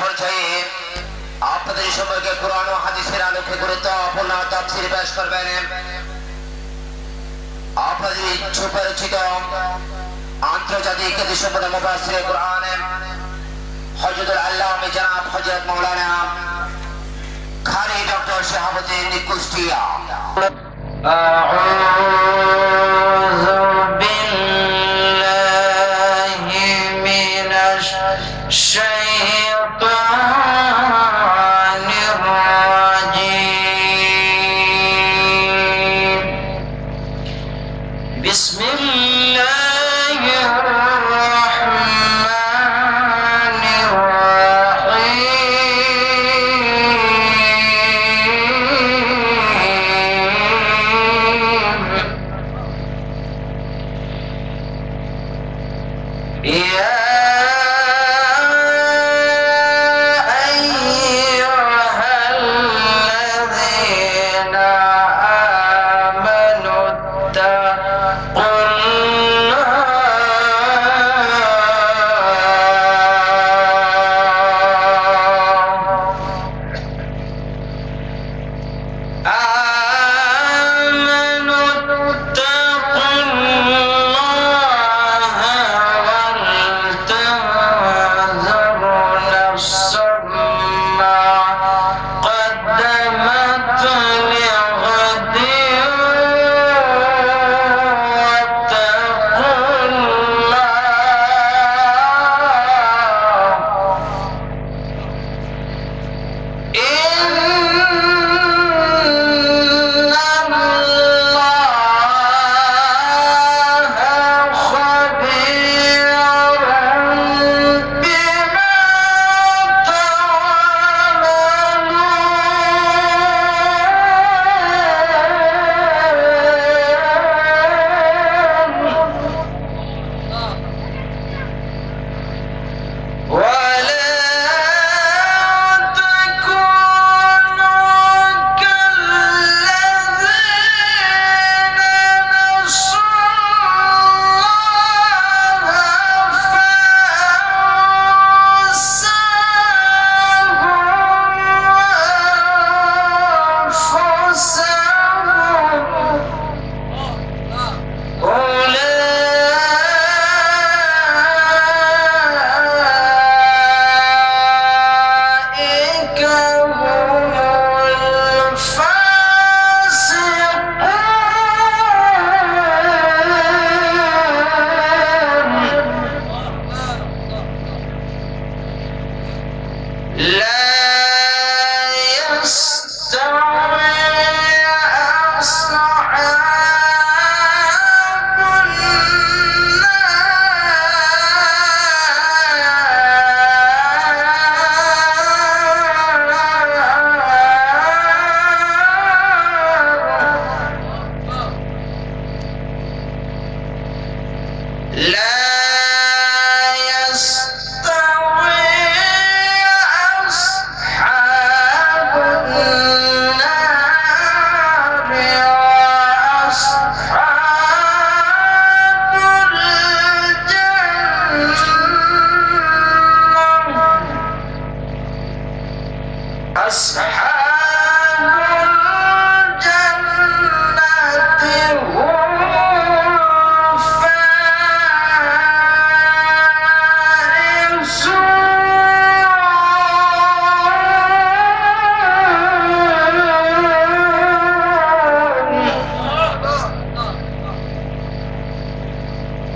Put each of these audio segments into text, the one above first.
পর্যায়ে আপনাদের সম্পর্কে কোরআন ও হাদিসের আলোকে গুরুত্বপূর্ণ তাফসীর পেশ করবেন আপনাদের সুপরিচিত আন্তর্জাতিক দেশপ্রেম মুফাসসির কোরআন হযরতুল আল্লামা জনাব হযরত মাওলানা খালি ডক্টর শাহাবুদ্দিন কুষ্টিয়া। আউযু বিল্লাহি মিনাশ শাইতানির রাজীম। বিসমিল্লাহির রাহমানির রাহীম।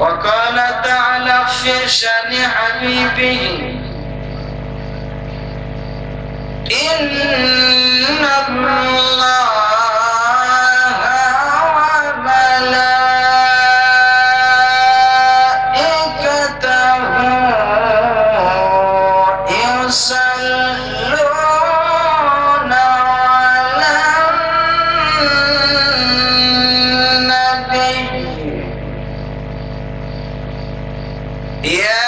وقال تعالى في شأن حبيبه إن الله وملائكته يصلون على النبي يا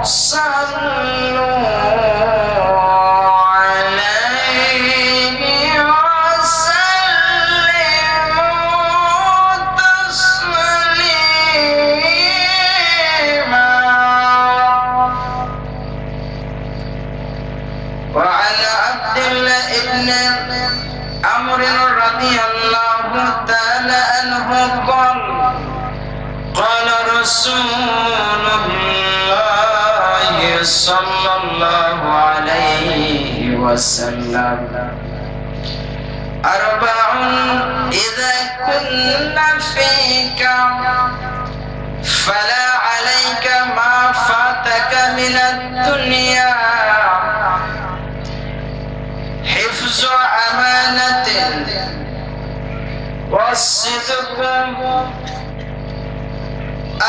صلوا عليه ইবনে আমর রাদিয়াল্লাহু তাআলা আনহু قال قال رسول الله صلى الله عليه وسلم أربع إذا كنا فيك فلا عليك ما فاتك من الدنيا حفظ أمانة والصدق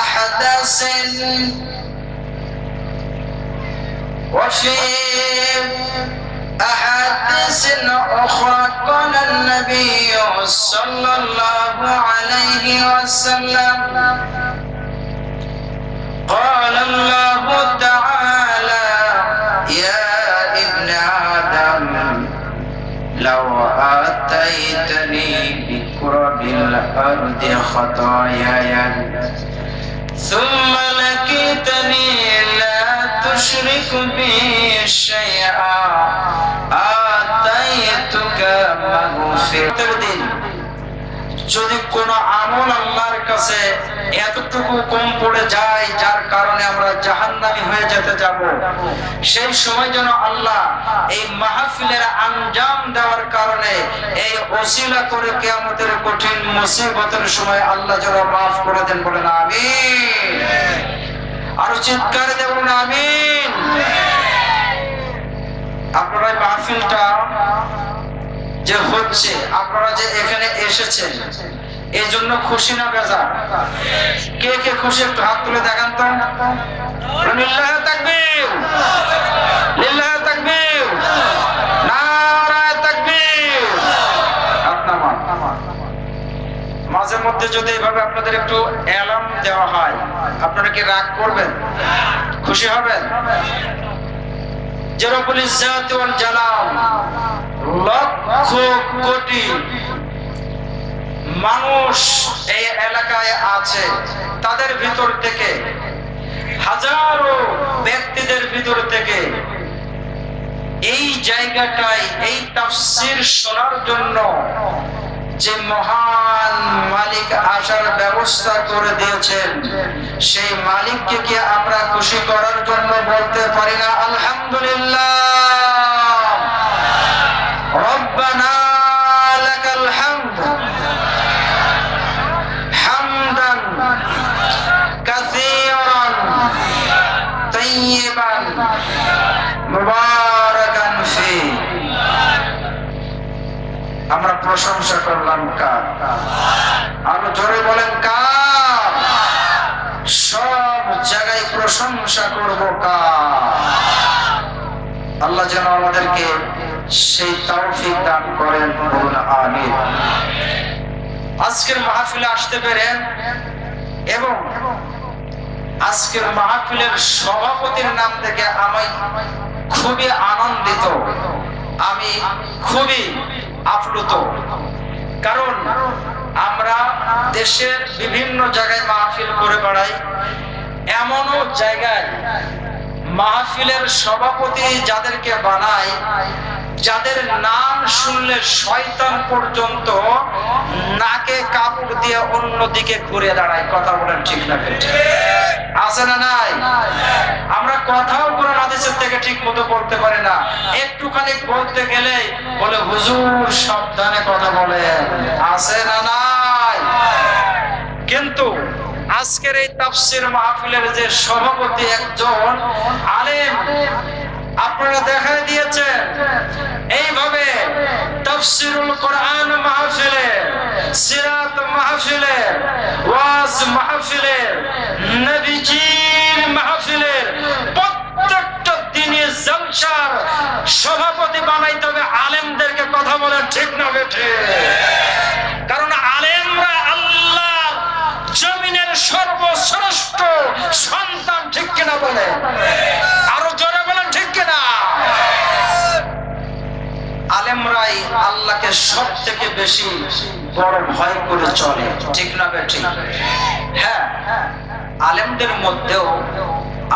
أحداث وفي أحاديث أخرى قال النبي صلى الله عليه وسلم قال الله تعالى يا ابن آدم لو آتيتني بقرب الأرض خطاياي ثم لقيتني لا تشرك بي شيئا آتيتك مغفرة যদি কোন আমল আল্লাহর কাছে এতটুকু কম পড়ে যায় যার কারণে আমরা জাহান্নামী হয়ে যেতে যাব, সেই সময় যেন আল্লাহ এই মাহফিলের আঞ্জাম দেওয়ার কারণে এই ওসিলা করে কিয়ামতের কঠিন মুসিবতের সময় আল্লাহ যেন মাফ করে দেন। বলেন আমিন। আরো চিৎকার দিয়ে বলুন আমিন। আপনারা এই মাহফিলটা যে হচ্ছে, আপনারা যে এখানে এসেছেন এই জন্য খুশি না বেজার? কে কে খুশি একটু হাত তুলে দেখান তো। লিল্লাহি তাকবীর, লিল্লাহি তাকবীর, নারায়ে তাকবীর। আপনার মাঝে মধ্যে যদি এভাবে আপনাদের একটু এলার্ম দেওয়া হয়, আপনারা কি রাগ করবেন? খুশি হবেন? যে রব্বুল ইজ্জাত ওয়াল জালাল লক্ষ কোটি মানুষ এই এলাকায় আছে, তাদের ভিতর থেকে হাজারো ব্যক্তিদের ভিতর থেকে এই জায়গাটায় এই তাফসীর শোনার জন্য যে মহান মালিক আসার ব্যবস্থা করে দিয়েছেন, সেই মালিককে কি আমরা খুশি করার জন্য বলতে পারি না আলহামদুলিল্লাহ? রব্বানা লাকাল হামদ হামদান কাসীরান তাইয়িবান মুবারাকান ফি। আমরা প্রশংসা করলাম কার? আরো জোরে বলেন কার? সব জায়গায় প্রশংসা করব কার? আল্লাহ যেন আমাদেরকে সেই তৌফিক দান করেন। বলুন আমিন। আজকের মাহফিলে আসতে পেরে এবং আজকের মাহফিলের সভাপতির নাম থেকে আমি খুবই আনন্দিত, আমি খুবই আপ্লুত। কারণ আমরা দেশের বিভিন্ন জায়গায় মাহফিল করে বেড়াই, এমনও জায়গায় মাহফিলের সভাপতি যাদেরকে বানায়, যাদের নাম শুনলে শয়তান পর্যন্ত নাকে কাপড় দিয়ে অন্যদিকে ঘুরে দাঁড়ায়। কথা বলেন ঠিক না? আছে না নাই? আমরা কথাও কোরআন হাদিসের থেকে ঠিক মতো বলতে পারি না, একটুখানি বলতে গেলে বলে হুজুর সাবধানে কথা বলেন। আছে না নাই? কিন্তু আজকের এই তাফসীর মাহফিলের যে সভাপতি একজন আলেম, আপনারা দেখাই দিয়েছেন এইভাবে তাফসীরুল কোরআন মাহফিলে, সিরাত মাহফিলে, ওয়াজ মাহফিলে, নবীজির মাহফিলে প্রত্যেকটা দিনে জলসার সভাপতি বানাইতে হবে আলেমদেরকে। কথা বলেন ঠিক না বেঠে? কারণ আলেমরা আল্লাহ জমিনের সর্বশ্রেষ্ঠ সন্তান। ঠিক কিনা বলে? আরো জোরে বলেন ঠিক কিনা? আলেমরাই আল্লাহকে সব থেকে বেশি বড় ভয় করে চলে। ঠিক না বেঠিক? হ্যাঁ, আলেমদের মধ্যেও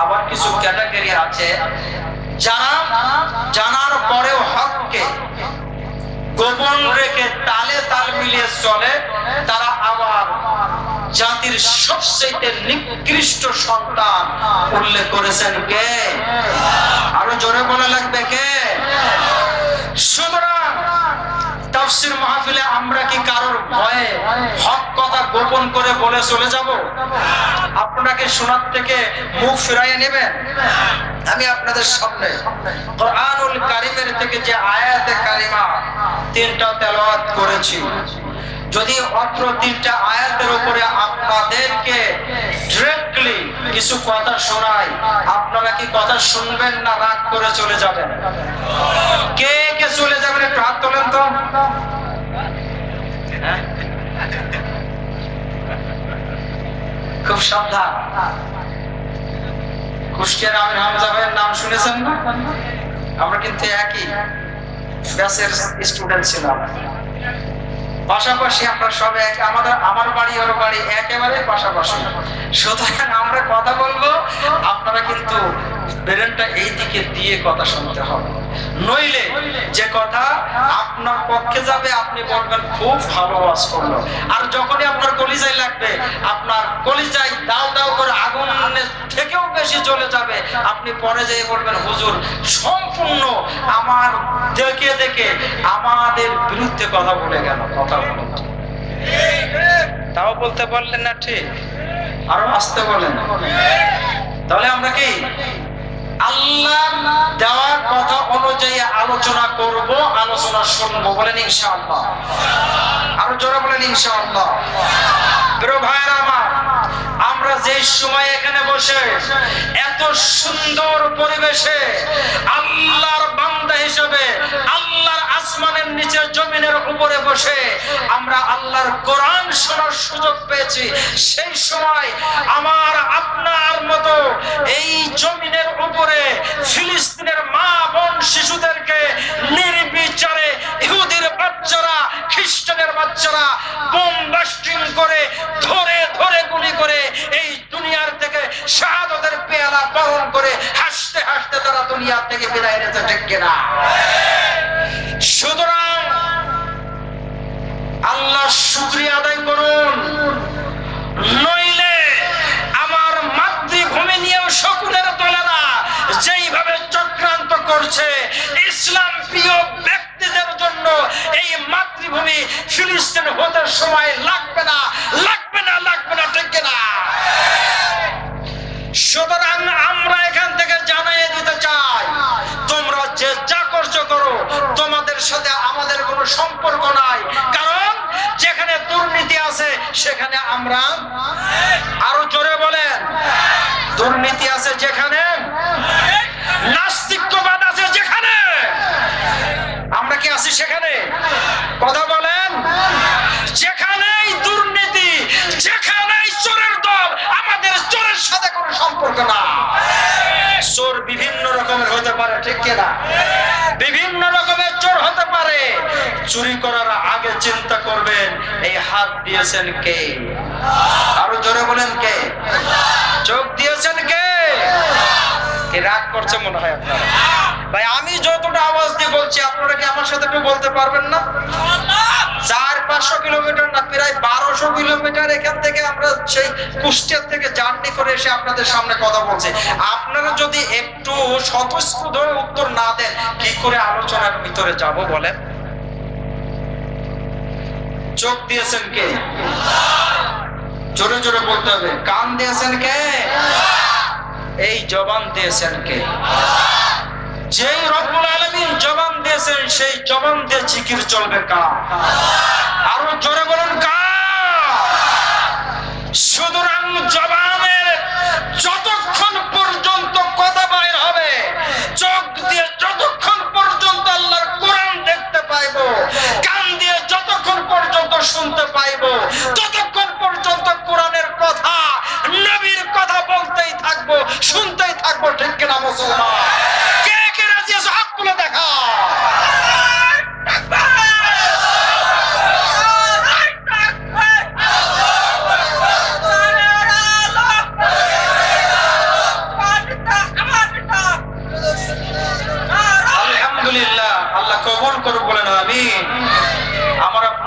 আবার কিছু ক্যাটাগরি আছে যারা জানার পরেও হককে গোপন রেখে তালে তাল মিলিয়ে চলে, তারা আবার জাতির সবচেয়ে নিকৃষ্ট সন্তান উল্লেখ করেছেন কে? আরো জোরে বলা লাগবে কে? সুতরাং তাফসীর মাহফিলে আমরা কি কারোর ভয়ে হক কথা গোপন করে বলে চলে যাব? আপনারা কি শোনার থেকে মুখ ফিরাইয়ে নেবেন? আমি আপনাদের সামনে কোরআনুল কারীমের থেকে যে আয়াতে কারিমা তিনটা তেলাওয়াত করেছি, যদি অত্র তিনটা আয়াতের উপরে আপনাদেরকে ডিরেক্টলি কিছু কথা শোনাই, আপনারা কি কথা শুনবেন না রাগ করে চলে যাবেন? কে কে চলে যাবেন একটু হাত তোলেন তো। খুব সাবধান। কুষ্টিয়ার আমির হামজা ভাইয়ের নাম শুনেছেন না? আমরা কিন্তু একই ব্যাচের স্টুডেন্ট ছিলাম, পাশাপাশি আমরা সব এক, আমার বাড়ি ওর বাড়ি একেবারে পাশাপাশি। সুতরাং আমরা কথা বলবো, আপনারা কিন্তু ব্রেনটা এই দিকে দিয়ে কথা শুনতে হবে, নইলে যে কথা আপনার পক্ষে যাবে আপনি বলবেন খুব ভালো ওয়াজ করলো, আর যখনই আপনার কলিজায় লাগবে, আপনার কলিজায় দাও দাও করে আগুনের থেকেও বেশি জ্বলে যাবে, আপনি পরে যেয়ে বলবেন হুজুর সম্পূর্ণ আমার দেখে দেখে আমাদের বিরুদ্ধে কথা বলে গেল। কথা বলে তাও বলতে পারলেন না, ঠিক আরো আসতে বলেন। তাহলে আমরা কি আল্লাহ দেওয়া কথা অনুযায়ী আলোচনা করব, আলোচনা শুনবো? বলেন ইনশাআল্লাহ। আরো জোরে বলেন ইনশাআল্লাহ। প্রিয় ভাইরা আমার, আমরা যে সময় এখানে বসে এত সুন্দর পরিবেশে আল্লাহর বান্দা হিসেবে আল্লাহর আসমানের নিচে জমিনের উপরে বসে আমরা আল্লাহর কোরআন শোনার সুযোগ পেয়েছি, সেই সময় আমার আপনার মতো এই জমিনের উপরে ফিলিস্তিনের মা বোন শিশুদেরকে নির্বিচারে ইহুদির বাচ্চারা খ্রিস্টানের বাচ্চারা বোম ব্লাস্টিং করে ধরে ধরে গুলি করে এই দুনিয়ার থেকে শাহাদাতের পেয়ালা বরণ করে হাসতে হাসতে তারা দুনিয়া থেকে বিদায় নিতে, ঠিক কিনা? সুতরাং আল্লাহ শুকরিয়া আদায় করুন, নইলে আমার মাতৃভূমি নিয়েও শকুনের দলেরা যেইভাবে চক্রান্ত করছে, ইসলাম প্রিয় ব্যক্তিদের জন্য এই মাতৃভূমি ফিলিস্তিন হতে সময় লাগবে না, লাগবে না, লাগবে না, ঠিক না? সুতরাং আমরা এখান থেকে জানিয়ে দিতে চাই, তোমরা যে যা করছো করো, তোমাদের সাথে আমাদের কোনো সম্পর্ক নাই, কারণ যেখানে দুর্নীতি আছে সেখানে আমরা, আরো জোরে বলেন, দুর্নীতি আছে যেখানে, নাস্তিকবাদ আছে যেখানে, আমরা কি আছি সেখানে? কথা বলেন। যেখানেই দুর্নীতি, যেখানেই চোরের দল, আমাদের চোরের সাথে কোনো সম্পর্ক না। চোর বিভিন্ন রকমের হতে পারে, ঠিক কিনা? বিভিন্ন রকমের চোর হতে পারে। চুরি করার আগে চিন্তা করবেন এই হাত দিয়েছেন কে? আরো জোরে বলেন কে? চোখ দিয়েছেন কে? রাগ করছে মনে হয় আপনারা। ভাই আমি যতটা আওয়াজ দিয়ে বলছি আপনারা কি আমার সাথে একটু বলতে পারবেন না? 400-500 কিলোমিটার না, প্রায় 1200 কিলোমিটার এখান থেকে আমরা সেই কুষ্টিয়া থেকে জার্নি করে এসে আপনাদের সামনে কথা বলছি। আপনারা যদি একটু স্বতঃস্ফূর্ত হয়ে উত্তর না দেন, কি করে আলোচনার ভিতরে যাব বলেন? চোখ দিয়েছেন কে? জোরে জোরে বলতে হবে। কান দিয়েছেন কে? এই জবান দিয়েছেন কে? যেই রব্বুল আলামিন জবান দিয়েছেন, সেই জবান দিয়ে জিকির চলবে কার? আরো জোরে বলুন কার? সুতরাং জবানের যতক্ষণ পর্যন্ত কথা বাইর হবে, চোখ দিয়ে যতক্ষণ পর্যন্ত আল্লাহর কোরআন দেখতে পাইবো, কান দিয়ে যতক্ষণ পর্যন্ত শুনতে পাইবো, ততক্ষণ পর্যন্ত কোরআনের কথা, নবীর কথা বলতেই থাকবো, শুনতেই থাকবো, ঠিক কিনা মুসলমান? কে কে রাজি আছে হাত তুলে দেখা।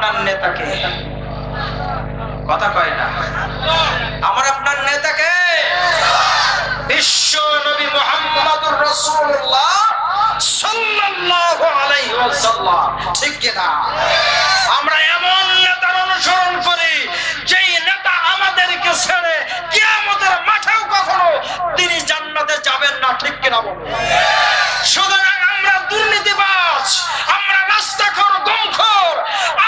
আপনার নেতাকে? কথা কয় না। আমার আপনার নেতাকে বিশ্ব নবী মুহাম্মদুর রাসূলুল্লাহ সাল্লাল্লাহু আলাইহি ওয়াসাল্লাম, ঠিক কি না? আমরা এমন নেতার অনুসরণ করি যেই নেতা আমাদেরকে ছেড়ে কিয়ামতের মাঠেও কখনো তিনি জান্নাতে যাবেন না, ঠিক কি না বলুন? সুতরাং আমরা দুর্নীতিবাজ, আমরা নাস্তাখোর, গমখোর,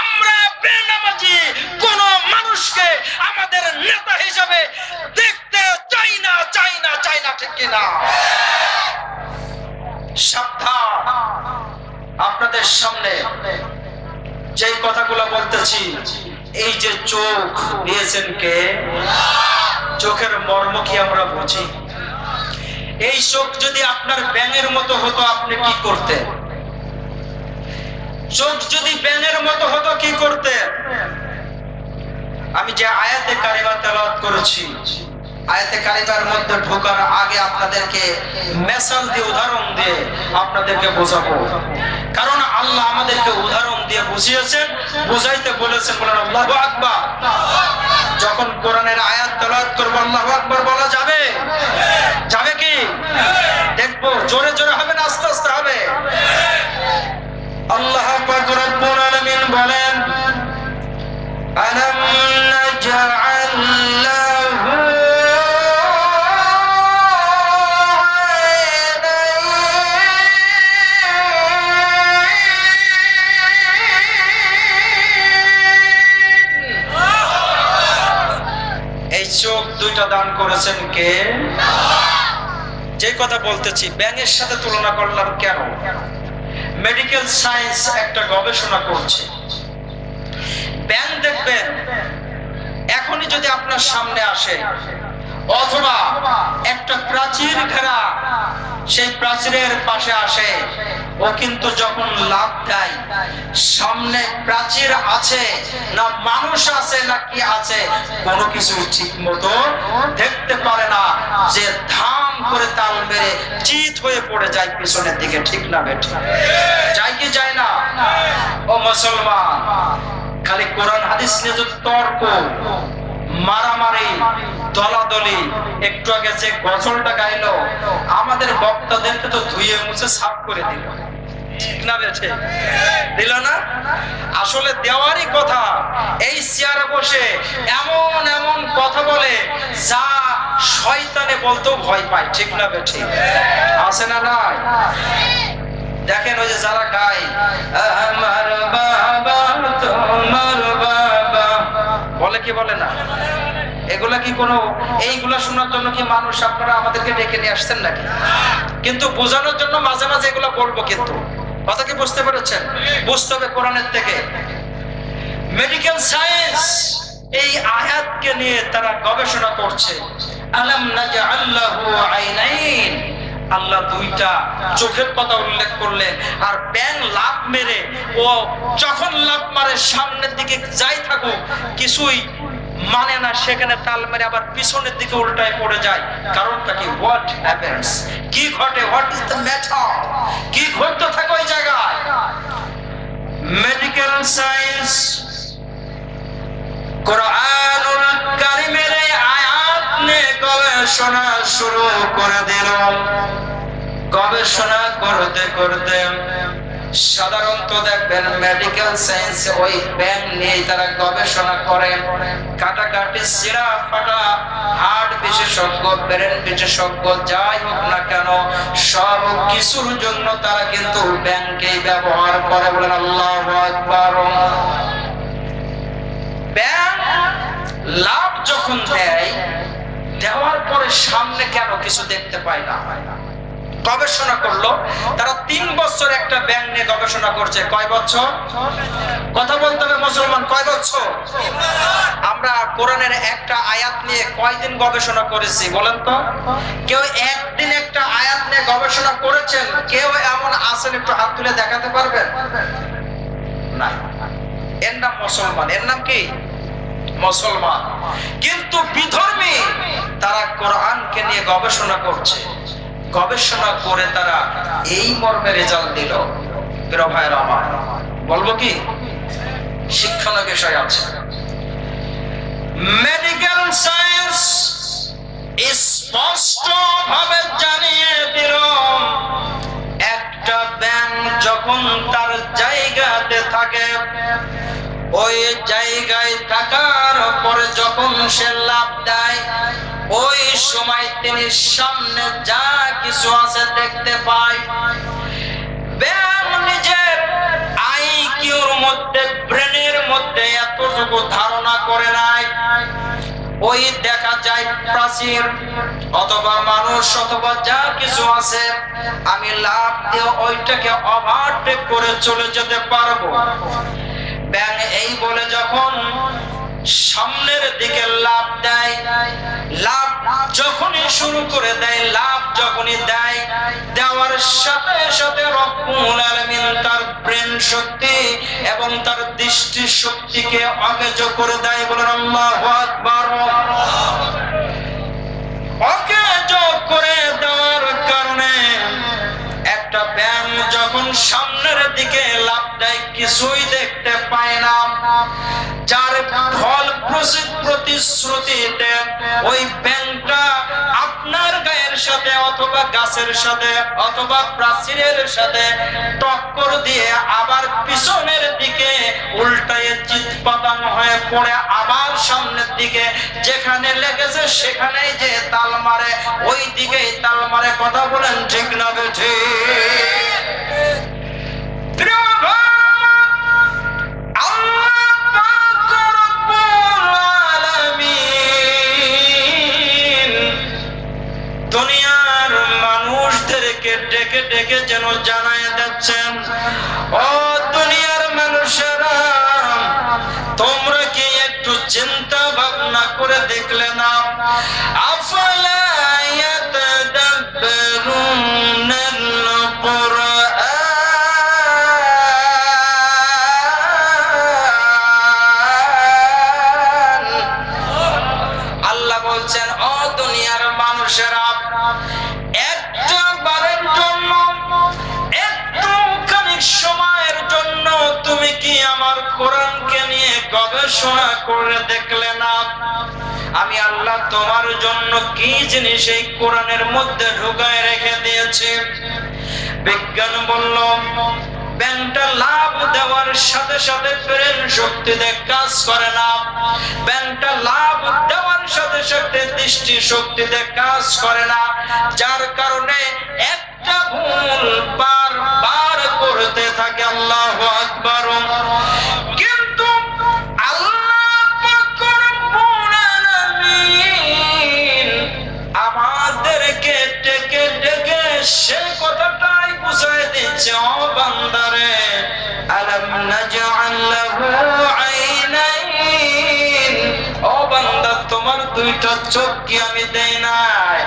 আমরা বেনামাজি কোন মানুষকে আমাদের নেতা হিসেবে দেখতে চাই না, ঠিক কি না? সাবধান, আপনাদের সামনে যে কথাগুলো বলতেছি, এই যে চোখ দিয়েছেন কে? চোখের মর্ম কি আমরা বুঝি? এই চোখ যদি আপনার ব্যাঙের মতো হতো আপনি কি করতেন? চোখ যদি ব্যাঙের মতো হতো কি করতেন? আমি যে আয়াতে কারিমা তেলাওয়াত করেছি, আয়াতে কারিমার মধ্যে ঢোকার আগে আপনাদেরকে মেসাল দিয়ে, উদাহরণ দিয়ে আপনাদেরকে বোঝাবো। কারণ আল্লাহ আমাদেরকে উদাহরণ দিয়ে বুঝিয়েছেন, বুঝাইতে বলেছেন। বলেন আল্লাহু আকবার। যখন কোরআনের আয়াত তেলাওয়াত করব আল্লাহু আকবার বলা যাবে? যাবে কি? দেখবো জোরে জোরে হবে না আস্তে আস্তে হবে? আল্লাহ পাক রব্বুল আলামিন বলেন, আলাম নাজআল লাহু চোখ দুইটা দান করেছেন কে? যে কথা বলতেছি ব্যাঙের সাথে তুলনা করলাম কেন? মেডিকেল সায়েন্স একটা গবেষণা করছে। ব্যাঙ দেখবেন এখনই যদি আপনার সামনে আসে, অথবা একটা প্রাচীর ঘেরা সেই প্রাচীরের পাশে আসে, ও কিন্তু যখন লাফ দেয়, সামনে প্রাচীর আছে না মানুষ আছে না কি আছে কোনো কিছু ঠিক মতো দেখতে পারে না, যে ধাম করে তাল মেরে চিত হয়ে পড়ে যায় পিছনের দিকে, ঠিক না বেঠি? যায় কি যায় না? ও মুসলমান, খালি কোরআন হাদিস নিয়ে যদি তর্ক, মারামারি, দলাদলি, একটু আগে যে গজলটা গাইলো আমাদের বক্তাদেরকে তো ধুয়ে মুছে সাফ করে দিল, ঠিক না বেঠে? দিল না? আসলে দেওয়ারই কথা। এই চেয়ারে বসে এমন এমন কথা বলে যা শয়তানে বলতেও ভয় পায়, ঠিক না বেঠে? আছে না নাই? দেখেন ওই যে যারা গায়, আমার বাবা তোমার বাবা, বলে কি বলে না? এগুলা কি কোনো, এইগুলা শোনার জন্য কি মানুষ আপনারা আমাদেরকে ডেকে নিয়ে আসছেন নাকি? কিন্তু বোঝানোর জন্য মাঝে মাঝে এগুলা বলবো, কিন্তু কথা কি বুঝতে পেরেছেন? বুঝতে হবে কোরআনের থেকে। মেডিকেল সায়েন্স এই আয়াতকে নিয়ে তারা গবেষণা করছে। আলাম নাজআল লাহু আইনাইন, আল্লাহ দুইটা চোখের কথা উল্লেখ করলেন। আর ব্যাঙ লাফ মেরে, ও যখন লাফ মারে সামনের দিকে যাই থাকুক কিছুই মানে না, সেখানে তাল মেরে আবার পিছনের দিকে উল্টায় পড়ে যায়। কারণটা কি? What happens? কি ঘটে? What is the matter? কি ঘটতে থাকে ওই জায়গায়? মেডিকেল সায়েন্স কোরআনুল কারীমের আয়াত নিয়ে গবেষণা শুরু করে দিল। গবেষণা করতে করতে সাধারণত দেখবেন মেডিকেল সায়েন্স ওই ব্যাঙ নিয়ে তারা গবেষণা করে। কাটাকাটি, সিরা ফাটা, হার্ট বিশেষজ্ঞ, ব্রেন বিশেষজ্ঞ, যাই হোক না কেন সব কিছুর জন্য তারা কিন্তু ব্যাঙকেই ব্যবহার করে। বলেন আল্লাহু আকবার। ব্যাঙ লাভ যখন দেয়, দেওয়ার পরে সামনে কেন কিছু দেখতে পায় না? গবেষণা করলো তারা 3 বছর একটা ব্যাঙ নিয়ে গবেষণা করছে। কয় বছর? কথা বলতে হবে মুসলমান, কয় বছর? আমরা কোরআনের একটা আয়াত নিয়ে কয়দিন গবেষণা করেছি বলেন তো? কেউ একদিন একটা আয়াত নিয়ে গবেষণা করেছেন? কেউ এমন আছেন একটু হাত তুলে দেখাতে পারবেন? নাই। এর নাম মুসলমান। এর নাম কি? মুসলমান। কিন্তু বিধর্মী তারা কোরআনকে নিয়ে গবেষণা করছে। গবেষণা করে তারা এই মর্মে রেজাল্ট দিল। প্রিয় ভাইরা আমার, বলবো কি? শিক্ষণীয় বিষয় আছে। মেডিকেল সায়েন্স স্পষ্ট ভাবে জানিয়ে দিল, একটা ব্যাঙ যখন তার জায়গাতে থাকে, ওই জায়গায় থাকার পরে যখন সে লাফ দেয়, ওই সময় তিনি সামনে যা কিছু আছে দেখতে পায়। ব্যাঙ নিজের আইকিউর মধ্যে, ব্রেনের মধ্যে এতটুকু ধারণা করে নাই। ওই দেখা যায় প্রাচীর অথবা মানুষ অথবা যা কিছু আছে, আমি লাফ দিয়ে ওইটাকে ওভারটেক করে চলে যেতে পারবো। ব্যাঙ এই বলে যখন সামনের দিকে লাফ দেয়, লাফ যখনই শুরু করে দেয়, লাফ যখনই দেয়, দেওয়ার সাথে সাথে রব্বুল আলামিন তার ব্রেন শক্তি এবং তার দৃষ্টি শক্তিকে অকেজ করে দেয়। বলেন আল্লাহু আকবার। অকেজ করে দেওয়ার কারণে একটা ব্যাঙ যখন সামনের দিকে লাফ দেয়, কিছুই দেখতে পায় না। যার ফল প্রতিশ্রুতিতে ওই ব্যাঙটা আপনার গায়ের সাথে অথবা গাছের সাথে অথবা প্রাচীরের সাথে টক্কর দিয়ে আবার পিছনের দিকে উল্টায় চিৎপাতান হয়ে পড়ে আবার সামনের দিকে যেখানে লেগেছে সেখানেই যে তাল মারে, ওই দিকেই তাল মারে। কথা বলেন ঠিক না বেঠিক? দুনিয়ার মানুষদেরকে ডেকে ডেকে যেন জানায় দিচ্ছেন, ও দুনিয়ার মানুষেরা, তোমরা কি একটু চিন্তা ভাবনা করে দেখলে না? আফালা ইয়াতাদাব্বারুনাল কুরআন। আল্লাহ বলছেন, ও দুনিয়ার মানুষেরা, একটা বারের জন্য, একটুখানি সময়ের জন্য তুমি কি আমার কোরআনকে নিয়ে গবেষণা করে দেখলে না? আমি আল্লাহ তোমার জন্য কি জিনিস এই কোরআনের মধ্যে ঢুকায় রেখে দিয়েছি। বিজ্ঞান বলল, ব্যাংকটা লাভ দেওয়ার সাথে সাথে ব্রেন শক্তিতে কাজ করে না, ব্যাংকটা লাভ দেওয়ার সাথে সাথে দৃষ্টি শক্তিতে কাজ করে না, যার কারণে একটা ভুল বারবার করতে থাকে। আল্লাহু আকবার। কিন্তু আমাদেরকে ডেকে ডেকে সে কথাটাই বুঝাই দিচ্ছে, ও বান্দারে, আলাম নাজআল লাহু আইনাইন, ও বান্দা তোমার দুইটা চোখ কি আমি দেই নাই?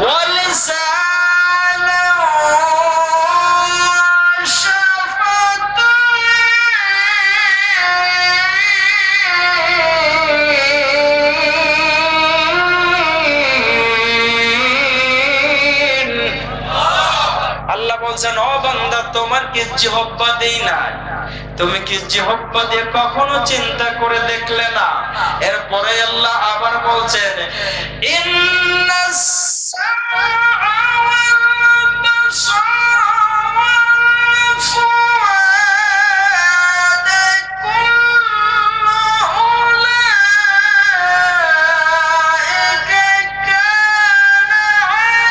ওয়া লিসানাও বলছেন, ও বান্দা তোমার কি জিহ্বা দেই নাই? তুমি কি জিহ্বা দিয়ে কখনো চিন্তা করে দেখলে না? এরপরে আল্লাহ আবার বলছেন, ইন্নাস সামআ ওয়াল বাসারা ওয়াল ফুআদা কুল্লু উলাইকা কানা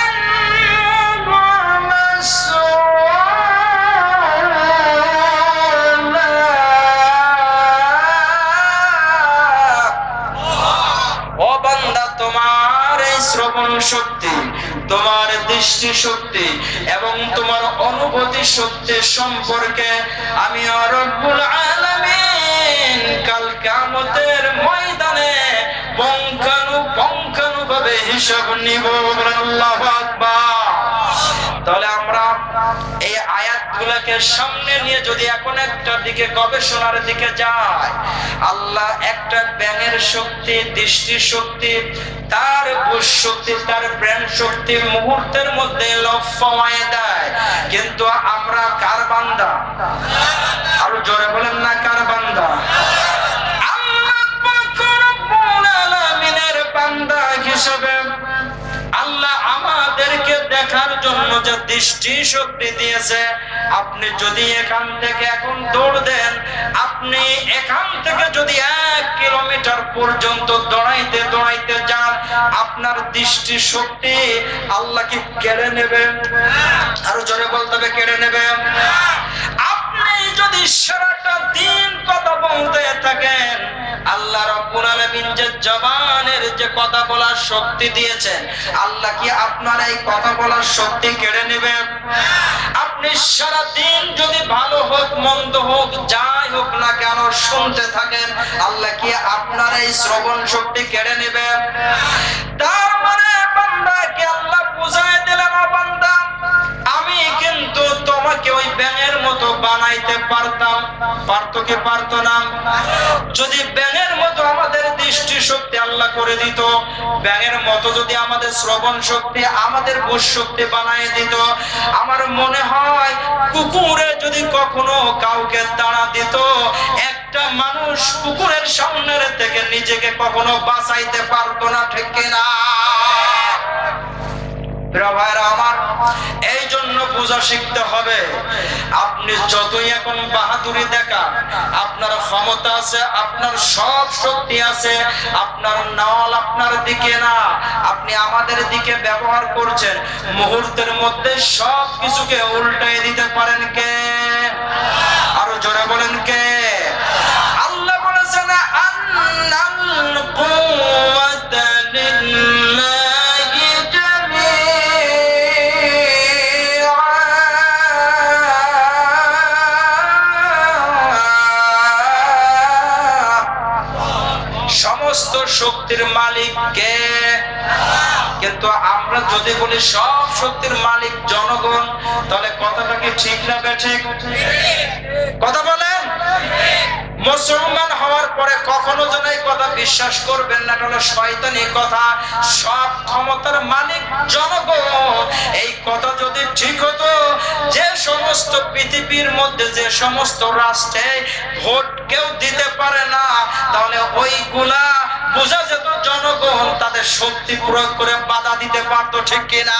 আনহু মাসউলা। ও বান্দা, তোমার এই শ্রবণ শক্তি, তোমার দৃষ্টি শক্তি এবং তোমার অনুভূতি শক্তি সম্পর্কে আমি রব্বুল আলামিন কাল কিয়ামতের ময়দানে পুঙ্খানুপুঙ্খানুভাবে হিসাব নিব। আল্লাহু আকবার। তাহলে আমরা এই আয়াতগুলোকে সামনে নিয়ে যদি এখন একটা দিকে গবেষণার দিকে যাই, আল্লাহ একটা ব্যাঙের শক্তি, দৃষ্টি শক্তি, তার বুঝ শক্তি, তার ব্রেন শক্তি মুহূর্তের মধ্যে লফায় দেয়। কিন্তু আমরা কার বান্দা? আরো জোরে বলেন না, কার বান্দা? দৃষ্টি শক্তি দিয়েছে। আপনি যদি এখান থেকে এখন দৌড় দেন, আপনি এখান থেকে যদি 1 কিলোমিটার পর্যন্ত দৌড়াইতে দৌড়াইতে যান, আপনার দৃষ্টি শক্তি আল্লাহ কি কেড়ে নেবে? আরো জোরে বলতে হবে, কেড়ে নেবে। আপনি যদি সারাটা দিন কথা বলতে থাকেন, আল্লাহ রাব্বুল আলামিন যে জবানের যে কথা বলার শক্তি দিয়েছেন, আল্লাহ কি আপনার এই কথা বলার শক্তি কেড়ে নেবে? আপনি সারা দিন যদি ভালো হোক মন্দ হোক যাই হোক না কেন শুনতে থাকেন, আল্লাহ কি আপনার এই শ্রবণ শক্তি কেড়ে নেবে? তার মানে বান্দাকে আল্লাহ বুঝায় দিলেন, ও বান্দা, আমি কিন্তু তোমাকে ওই ব্যাঙের মতো বানাইতে পারতাম। পারতো কি পারতো না? যদি ব্যাঙের মতো আমাদের দৃষ্টি শক্তি আল্লাহ করে দিত, ব্যাঙের মতো যদি আমাদের শ্রবণ শক্তি, আমাদের বুঝ শক্তি বানায় দিত, আমার মনে হয় কুকুরে যদি কখনো কাউকে তাড়া দিত, একটা মানুষ কুকুরের সামনের থেকে নিজেকে কখনো বাঁচাইতে পারতো না, ঠিক কিনা? আমার এই জন্য বোঝা শিখতে হবে। আপনি যতই এখন বাহাদুরি দেখান, আপনার ক্ষমতা আছে, আপনার সব শক্তি আছে, আপনার নাওয়াল আপনার দিকে না, আপনি আমাদের দিকে ব্যবহার করছেন। মুহূর্তের মধ্যে সব কিছুকে উল্টাই দিতে পারেন কে? আরো জোরে বলেন কে? আল্লাহ বলেছেন, আন্নাল কুওয়াতা লিল্লাহ। শক্তির মালিক কে? কিন্তু আমরা যদি বলি সব শক্তির মালিক জনগণ, তাহলে কথাটা কি ঠিক না বেঠিক? কথা বলেন। মুসলমান হওয়ার পরে কখনো যেন এই কথা বিশ্বাস করবেন না, এটা হলো শয়তানি কথা। সব ক্ষমতার মালিক জনগণ, এই কথা যদি ঠিক হতো, যে সমস্ত পৃথিবীর মধ্যে যে সমস্ত রাষ্ট্রে ভোট কেউ দিতে পারে না, তাহলে ওইগুলা বোঝা যেত জনগণ তাদের শক্তি প্রয়োগ করে বাধা দিতে পারতো, ঠিক কিনা?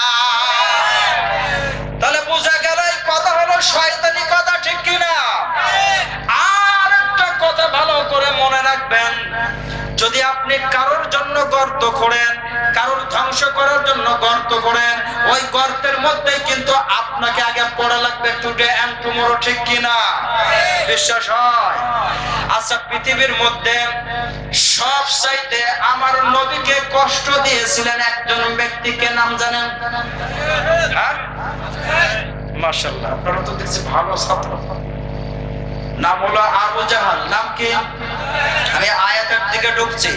তাহলে বোঝা গেল এই কথা হলো শয়তানি কথা, ঠিক কিনা? আর একটা কথা ভালো করে মনে রাখবেন, যদি আপনি কারোর জন্য গর্ত খোঁড়েন, কারোর ধ্বংস করার জন্য গর্ত করেন, ওই গর্তের মধ্যে কিন্তু আপনাকে আগে পড়া লাগবে টুডে এন্ড টুমরো, ঠিক কিনা? বিশ্বাস হয়? আচ্ছা, পৃথিবীর মধ্যে সব চাইতে আমার নবীকে কষ্ট দিয়েছিলেন একজন ব্যক্তিকে, নাম জানেন? হ্যাঁ, মাশাআল্লাহ, আপনারা তো দেখছি ভালো ছাত্র। নাম হলো আবু জাহাল। নাম কি? আমি আয়াতের দিকে ঢুকছি।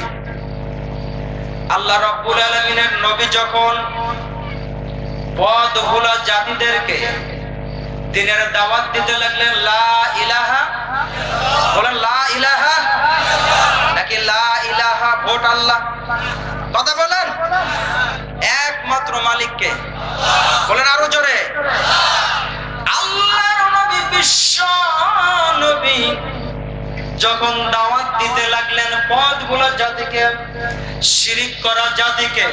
আল্লাহ রাব্বুল আলামিনের নবী যখন পথভোলা জাতিদেরকে দিনের দাওয়াত দিতে লাগলেন, লা ইলাহা, বলেন লা ইলাহা, নাকি লা ইলাহা ভোট আল্লাহ? কথা বলেন। একমাত্র মালিককে বলেন আরো জোরে। আল্লাহর নবী, বিশ্ব নবী যখন দাওয়াত দিতে লাগলেন পথভোলা জাতিকে, শিরিক করা জাতিকে,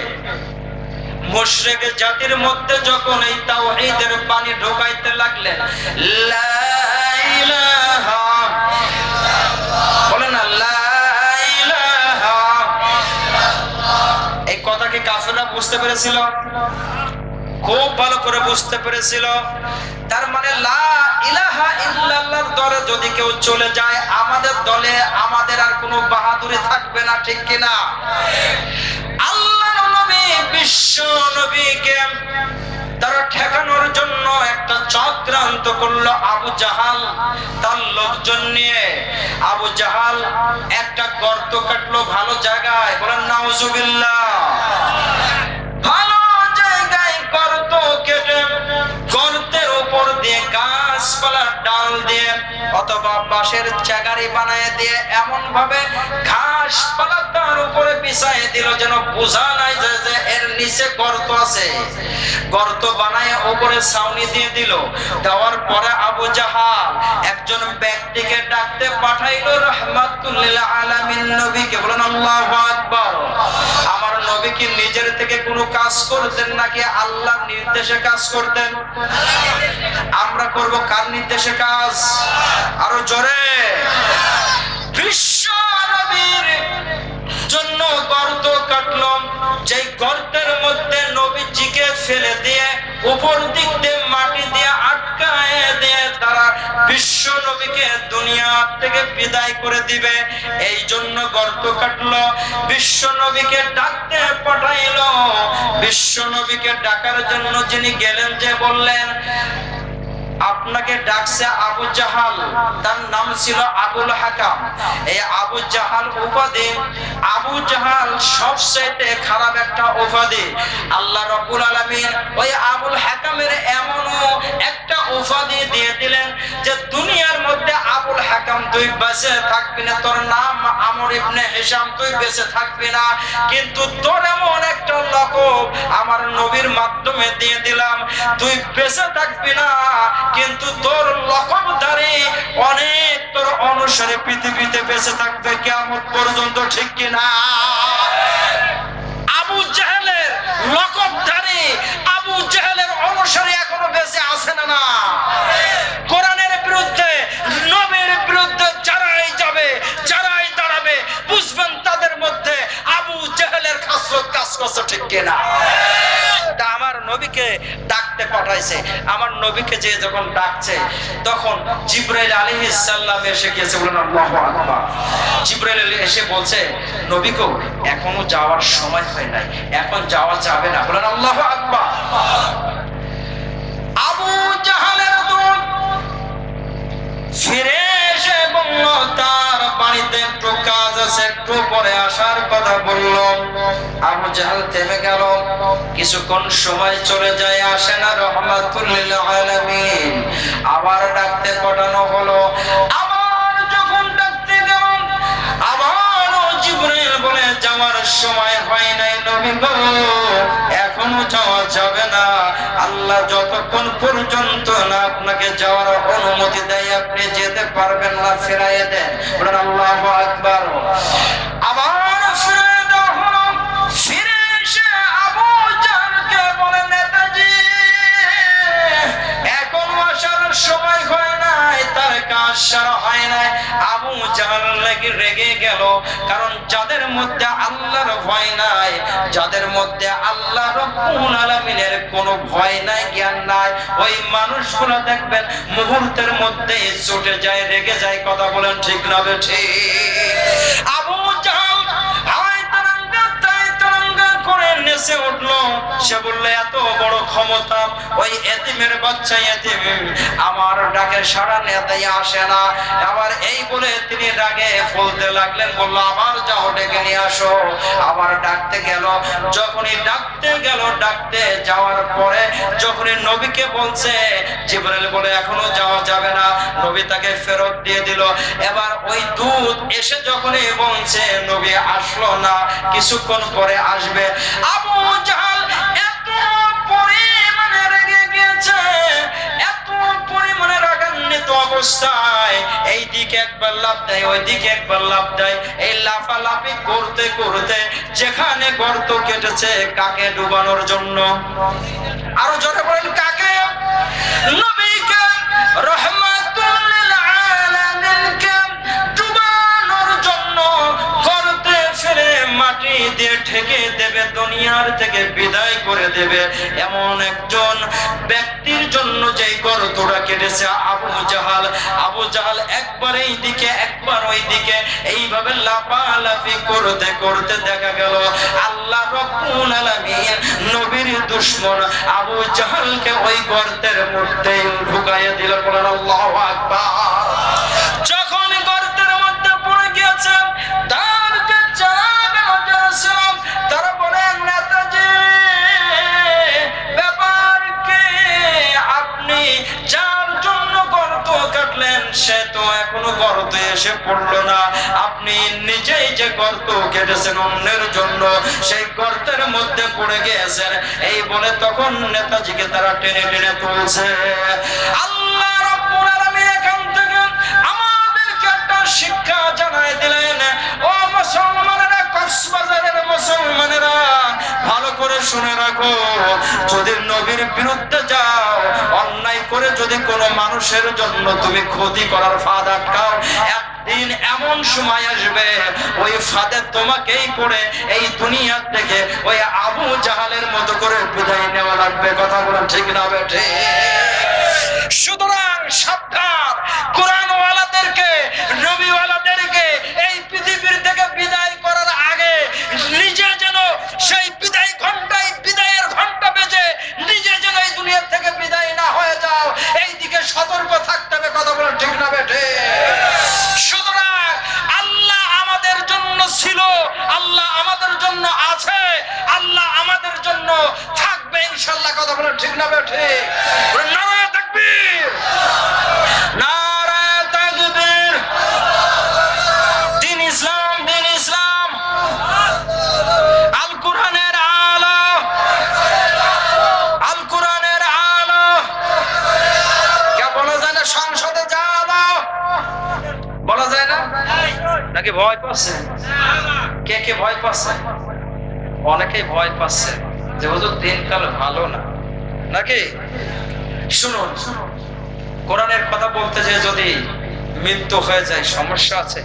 মুশরিক জাতির মধ্যে যখন এই তাওহীদের বাণী ঢোকাইতে লাগলেন, লা ইলাহা, বলেন লা ইলাহা, এই কথা কি কাফেররা বুঝতে পেরেছিল? খুব ভালো করে বুঝতে পেরেছিল। তার মানে লা ইলাহা ইল্লাল্লাহর দলে যদি কেউ চলে যায়, আমাদের দলে আমাদের আর কোনো বাহাদুরি থাকবে না, ঠিক কিনা? আল্লাহর নবী, বিশ্ব নবীকে তারা ঠেকানোর জন্য একটা চক্রান্ত করলো আবু জাহাল তার লোকজন নিয়ে। আবু জাহাল একটা গর্ত কাটলো ভালো জায়গায়, বলেন নাউজুবিল্লাহ। ভালো জায়গায় গর্ত কেটে গর্তের উপর দিয়ে গাছপালার ডাল দিয়ে অথবা বাঁশের চাগারি বানায় দিয়ে এমন ভাবে ঘাসপালা তার উপরে বিছায় দিল যেন বোঝা নাই যে এর নিচে গর্ত আছে। গর্ত বানায় উপরে ছাউনি দিয়ে দিল। দেওয়ার পরে আবু জাহাল একজন ব্যক্তিকে ডাকতে পাঠাইলো, রাহমাতুল লিল আলামিন নবীকে, বলেন আল্লাহু আকবার। আমার নবীকে কি নিজের থেকে কোনো কাজ করতেন নাকি আল্লাহর নির্দেশে কাজ করতেন? আমরা করব কার নির্দেশে কাজ? আরো জোরে। বিশ্ব নবীর জন্য গর্ত কাটলো, যে গর্তের মধ্যে নবীজিকে ফেলে দিয়ে উপর দিক দিয়ে মাটি দিয়ে আটকায় দিয়ে তারা বিশ্ব নবীকে দুনিয়া থেকে বিদায় করে দিবে, এই জন্য গর্ত কাটলো। বিশ্ব নবীকে ডাকতে পাঠাইলো। বিশ্ব নবীকে ডাকার জন্য যিনি গেলেন, যে বললেন আপনাকে ডাকছে আবু জাহাল, তার নাম ছিল আবুল হাকাম। এই আবু জাহাল উপাধি, আবু জাহাল সবচেয়ে খারাপ একটা উপাধি। আল্লাহ রাব্বুল আলামিন ওই আবুল হাকামের এমন একটা উপাধি দিয়ে দিলেন যে দুনিয়ার মধ্যে আবুল হাকাম তুই বেঁচে থাকবি না, তোর নাম আমর ইবনে হিশাম, তুই বেঁচে থাকবি না, কিন্তু তোর এমন একটা লকব আমার নবীর মাধ্যমে দিয়ে দিলাম, তুই বেঁচে থাকবি না, কিন্তু তোর লকবধারী অনেক তোর অনুসারী পৃথিবীতে বেঁচে থাকবে কিয়ামত পর্যন্ত, ঠিক কিনা? আবু জাহেলের লকবধারী, আবু জাহেলের অনুসারী এখনো বেঁচে আছে না? না। কোরআনের বিরুদ্ধে, নবীর বিরুদ্ধে যারাই যাবে, যারাই দাঁড়াবে, বুঝবেন তাদের মধ্যে আবু জাহেলের খাসলত কাজ করছে, ঠিক কিনা? তা আমার নবীকে ডাকতে পাঠাইছে। আমার নবীকে যে যখন ডাকছে তখন জিবরাইল আলাইহিস সালাম এসে গিয়েছে। বলেন আল্লাহু আকবার। জিবরাইল এসে বলছে নবী গো, এখনো যাওয়ার সময় হয় নাই, এখন যাওয়া যাবে না। বলেন আল্লাহু আকবার। আবু জাহালের দূত ফিরে এসে বলল তার বাড়িতে একটু কাজ আছে, একটু পরে আসার কথা বলল। আবু জাহাল থেমে গেল, কিছুক্ষণ সময় চলে যায়, আসে না। রহমাতুল লিল আলামিন আবার ডাকতে পাঠানো হলো। আবার যখন ডাকতে গেল, আবারও জিবরাইল বলে যাওয়ার সময় হয় নাই নবী গো, এখনো যাওয়া যাবে না, আল্লাহ যতক্ষণ পর্যন্ত না আপনাকে যাওয়ার অনুমতি দেয় আপনি যেতে পারবেন না, ফিরাইয়ে দেন। বলেন আল্লাহু আকবার। আবার ফিরে দেওয়া হলো। ফিরে এসে আবু জাহলকে বলে নেতাজি এখনো আসার সময় হয় নাই, তার কাজ সারা হয় নাই। আবু জাহল রেগে গেল, কারণ যাদের মধ্যে আল্লাহর ভয় নাই, যাদের মধ্যে আল্লাহ রাব্বুল আলামিনের কোনো ভয় নাই, জ্ঞান নাই, ওই মানুষগুলো দেখবেন মুহূর্তের মধ্যে ছুটে যায়, রেগে যায়। কথা বলেন ঠিক না বেঠিক? আবু জাহল হায় তারাঙ্গা তাই তারাঙ্গা করে নেচে উঠলো। সে বললে এত বড় ক্ষমতা, ওই এতিমের বাচ্চা এতিম আমার ডাকে সাড়া নেতাই আসে না। আবার এই বলে তিনি রাগে বলতে লাগলেন, বললো আবার যাও ডেকে নিয়ে আসো। আবার ডাকতে গেল, যখনই ডাকতে গেল, ডাকতে যাওয়ার পরে যখনই নবীকে বলছে, জিবরাইল বলে এখনো যাওয়া যাবে না, নবী তাকে ফেরত দিয়ে দিল। এবার ওই দূত এসে যখনই বলছে, নবী আসলো না, কিছুক্ষণ পরে আসবে। আবু জাহল এত পরিমাণে রেগে গিয়েছে, এত পরিমাণে রাগান্বিত অবস্থায় এই দিকে একবার লাফ দেয়, ওই দিকে একবার লাফ দেয়। এই লাফালাফি করতে করতে যেখানে গর্ত কেটেছে কাকে ডুবানোর জন্য, আরো জোরে বলেন কাকে? নবীকে রহমাতুল লিল আলামিনকে ডুবানোর জন্য গর্তে ফেলে মাটি দিয়ে ঢেকে দেবে, দুনিয়ার থেকে বিদায় করে দেবে, এমন একজন ব্যক্তির জন্য যেই গর্তটা কেটেছে আবু জাহাল। আবু জাহাল একবার এই দিকে একবার ওই দিকে এইভাবে লাফালাফি করতে করতে দেখা গেল আল্লাহ রাব্বুল আলামিন নবীর দুশমন আবু জাহালকে ওই গর্তের মধ্যে ঢুকাইয়া দিল। বলেন আল্লাহু আকবার। যখন গর্তের মধ্যে পড়ে গিয়েছে, তার যে তারা বলেন নেতাজি ব্যাপার কি, আপনি যার জন্য গর্ত কাটলেন সে তো এখনো গর্তে এসে পড়লো না, আপনি নিজেই যে গর্ত কেটেছেন অন্যের জন্য, সেই গর্তের মধ্যে পড়ে গিয়েছেন। এই বলে তখন নেতাজিকে তারা টেনে টেনে তুলছে। আল্লাহ রাব্বুল আলামিন এখান থেকে আমাদেরকে একটা শিক্ষা জানাই দিলেন, ও মুসলমানেরা, কক্সবাজারের মুসলমানেরা, শুনে রাখো, যদি নবীর বিরুদ্ধে যাও, অন্যায় করে যদি কোনো মানুষের জন্য তুমি ক্ষতি করার ফাঁদ আটকাও, একদিন এমন সময় আসবে ওই ফাঁদে তোমাকেই করে এই দুনিয়া থেকে ওই আবু জাহালের মতো করে বিদায় নেওয়া লাগবে। কথা বলেন ঠিক না বেঠে? সুতরাং সাবধান, কোরআনওয়ালাদেরকে, নবীওয়ালাদেরকে এই পৃথিবীর থেকে বিদায় করার আগে নিজে যেন সেই বিদায় ঘন্টায়, বিদায়ের ঘন্টা বেজে নিজে যেন এই দুনিয়া থেকে বিদায় না হয়ে যাও, এই দিকে সতর্ক থাকতে হবে। কথা বলেন ঠিক না বেঠে? সুতরাং আল্লাহ আমাদের জন্য ছিল, আল্লাহ আমাদের জন্য আছে, আল্লাহ আমাদের জন্য থাকবে ইনশাআল্লাহ। কথা বলেন ঠিক না বেঠে? নারায়ে তাকবীর, নারায়ে তাকবীর। দ্বীন ইসলাম, দ্বীন ইসলাম, আল কোরআনের আলো, আল কোরআনের আলো। কে বলা যায় না সংসদে যাও? বলা যায় না নাকি? ভয় পাচ্ছে? কে কে ভয় পাচ্ছে? অনেকেই ভয় পাচ্ছে যে হুজুর দিনকাল ভালো না, নাকি? শুনুন, কোরআনের কথা বলতে যে যদি মৃত্যু হয়ে যায় সমস্যা আছে?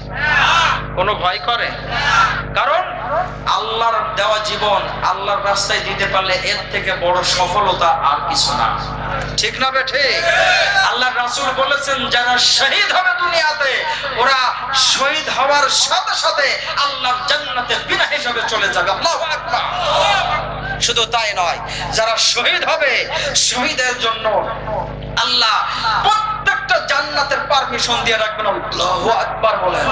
কোনো ভয় করে? কারণ আল্লাহর দেওয়া জীবন আল্লাহর রাস্তায় দিতে পারলে এর থেকে বড় সফলতা আর কিছু না। ঠিক না বেঠে? আল্লাহর রাসূল বলেছেন যারা শহীদ হবে দুনিয়াতে, ওরা শহীদ হওয়ার সাথে সাথে আল্লাহর জান্নাতে বিনা হিসাবে চলে যাবে। আল্লাহু আকবার। শুধু তাই নয়, যারা শহীদ হবে শহীদের জন্য আল্লাহ প্রত্যেকটা জান্নাতের পারমিশন দিয়ে রাখবেন। আল্লাহু আকবার বলেন।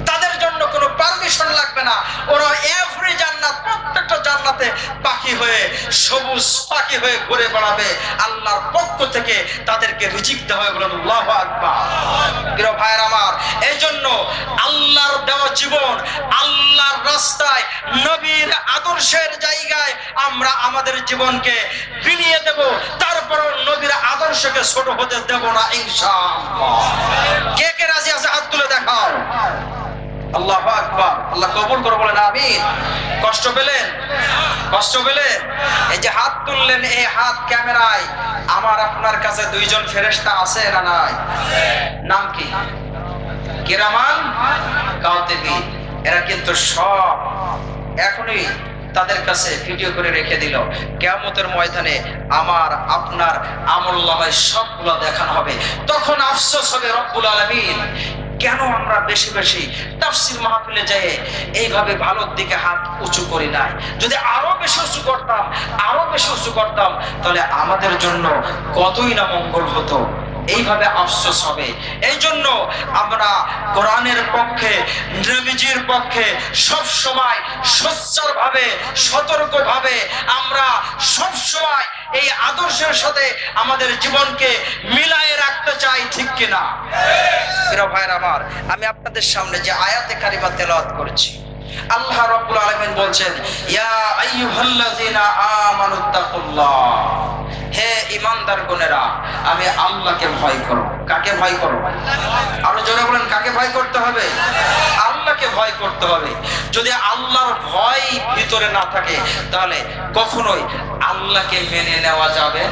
তাদের জন্য কোনো পারমিশন লাগবে না, ওরা এভরি জান্নাত, প্রত্যেকটা জান্নাতে পাখি হয়ে, সবুজ পাখি হয়ে ঘুরে বেড়াবে। আল্লাহর পক্ষ থেকে তাদেরকে রিজিক দেওয়া হবে। বলেন আল্লাহু আকবার। প্রিয় ভাইরা আমার, এই জন্য আল্লাহর দেওয়া জীবন আল্লাহর রাস্তায়, নবীর আদর্শের জায়গায় আমরা আমাদের জীবনকে বিলিয়ে দেব, তারপরও নবীর আদর্শকে ছোট হতে দেব না ইনশাআল্লাহ। কে কে রাজি আছে হাত তুলে দেখাও। আল্লাহু আকবার। আল্লাহ কবুল করে বলেন আমিন। কষ্ট পেলেন? কষ্ট পেলেন? এই যে হাত তুললেন, এই হাত ক্যামেরায় আমার আপনার কাছে দুইজন ফেরেশতা আছে না নাই? নাম কি? কিরামান কাতিবিন। এরা কিন্তু সব এখনই তাদের কাছে ভিডিও করে রেখে দিল। কিয়ামতের ময়দানে আমার আপনার আমলনামায় সবগুলো দেখানো হবে। তখন আফসোস হবে রব্বুল আলামিন, কেন আমরা বেশি বেশি তাফসীর মাহফিলে যাই এইভাবে ভালোর দিকে হাত উঁচু করি নাই? যদি আরো বেশি উঁচু করতাম, আরো বেশি উঁচু করতাম, তাহলে আমাদের জন্য কতই না মঙ্গল হতো। এইভাবে আফসোস হবে। এই জন্য আমরা কোরআনের পক্ষে, নবীজির পক্ষে সব সময় সোচ্চার ভাবে, সতর্ক ভাবে আমরা সব সময় এই আদর্শের সাথে আমাদের জীবনকে মিলায়ে রাখতে চাই। ঠিক কিনা? প্রিয় ভাইরা আমার, আমি আপনাদের সামনে যে আয়াতে কারিমা তেলাওয়াত করেছি, আল্লাহ রাব্বুল আলামিন বলছেন, ইয়া আইয়ুহাল্লাযিনা আমানুত্তাকুল্লাহ, হে ঈমানদারগণেরা, আমি আল্লাহকে ভয় করো। কাকে ভয় করো? আরো জোরে বলেন, কাকে ভয় করতে হবে? আল্লাহকে ভয় করতে হবে। যদি আল্লাহর ভয় ভিতরে না থাকে, তাহলে কখনোই আল্লাহকে মেনে নেওয়া যাবে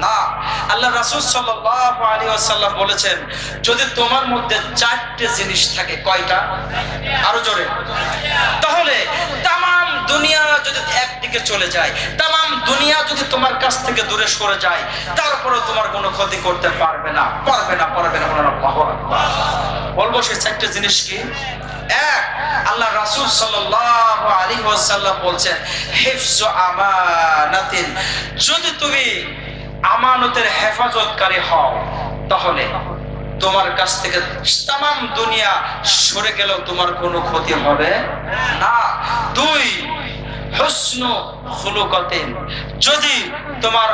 না। আল্লাহ রাসূল সাল্লাল্লাহু আলাইহি ওয়াসাল্লাম বলেছেন, যদি তোমার মধ্যে চারটে জিনিস থাকে, কয়টা? আরো জোরে। তাহলে তামাম দুনিয়া যদি একদিকে চলে যায়, তামাম দুনিয়া যদি তোমার কাছ থেকে দূরে সরে যায়, তারপরে তোমার কোনো ক্ষতি করতে পারবে না, পারবে না, পারবে না। আল্লাহু আকবার। বলবো সেই চারটে জিনিস কি? এক, আল্লাহ রাসূল সাল্লাল্লাহু আলাইহি ওয়াসাল্লাম বলছেন, হিফজু আমানাতিন, যদি তুমি আমানতের হেফাজতকারী হও, তাহলে তোমার কাছ থেকে তামাম দুনিয়া সরে গেলেও তোমার কোনো ক্ষতি হবে না। দুই, হুসনু খুলুকাতিন, যদি তোমার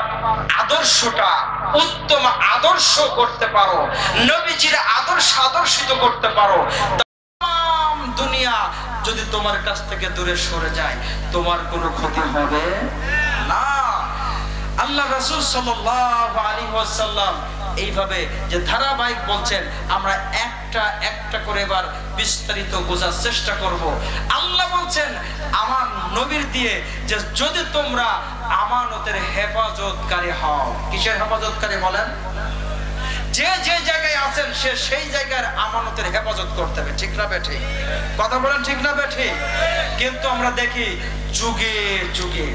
আদর্শটা উত্তম আদর্শ করতে পারো, নবীজির আদর্শ আদর্শিত করতে পারো, তামাম দুনিয়া যদি তোমার কাছ থেকে দূরে সরে যায়, তোমার কোনো ক্ষতি হবে না। আল্লাহ রাসূল সাল্লাল্লাহু আলাইহি ওয়াসাল্লাম এইভাবে যে ধারাবাহিক বলছেন, আমরা একটা একটা করে এবার বিস্তারিত বোঝার চেষ্টা করব। আল্লাহ বলছেন আমার নবীর দিয়ে যে যদি তোমরা আমানতের হেফাজতকারী হও। কিসের হেফাজতকারী বলেন? যে যে জায়গায় আছেন সে সেই জায়গার আমানতের হেফাজত করতে হবে। ঠিক না বেঠি? কথা বলেন ঠিক না বেঠি? কিন্তু আমরা দেখি যুগে যুগে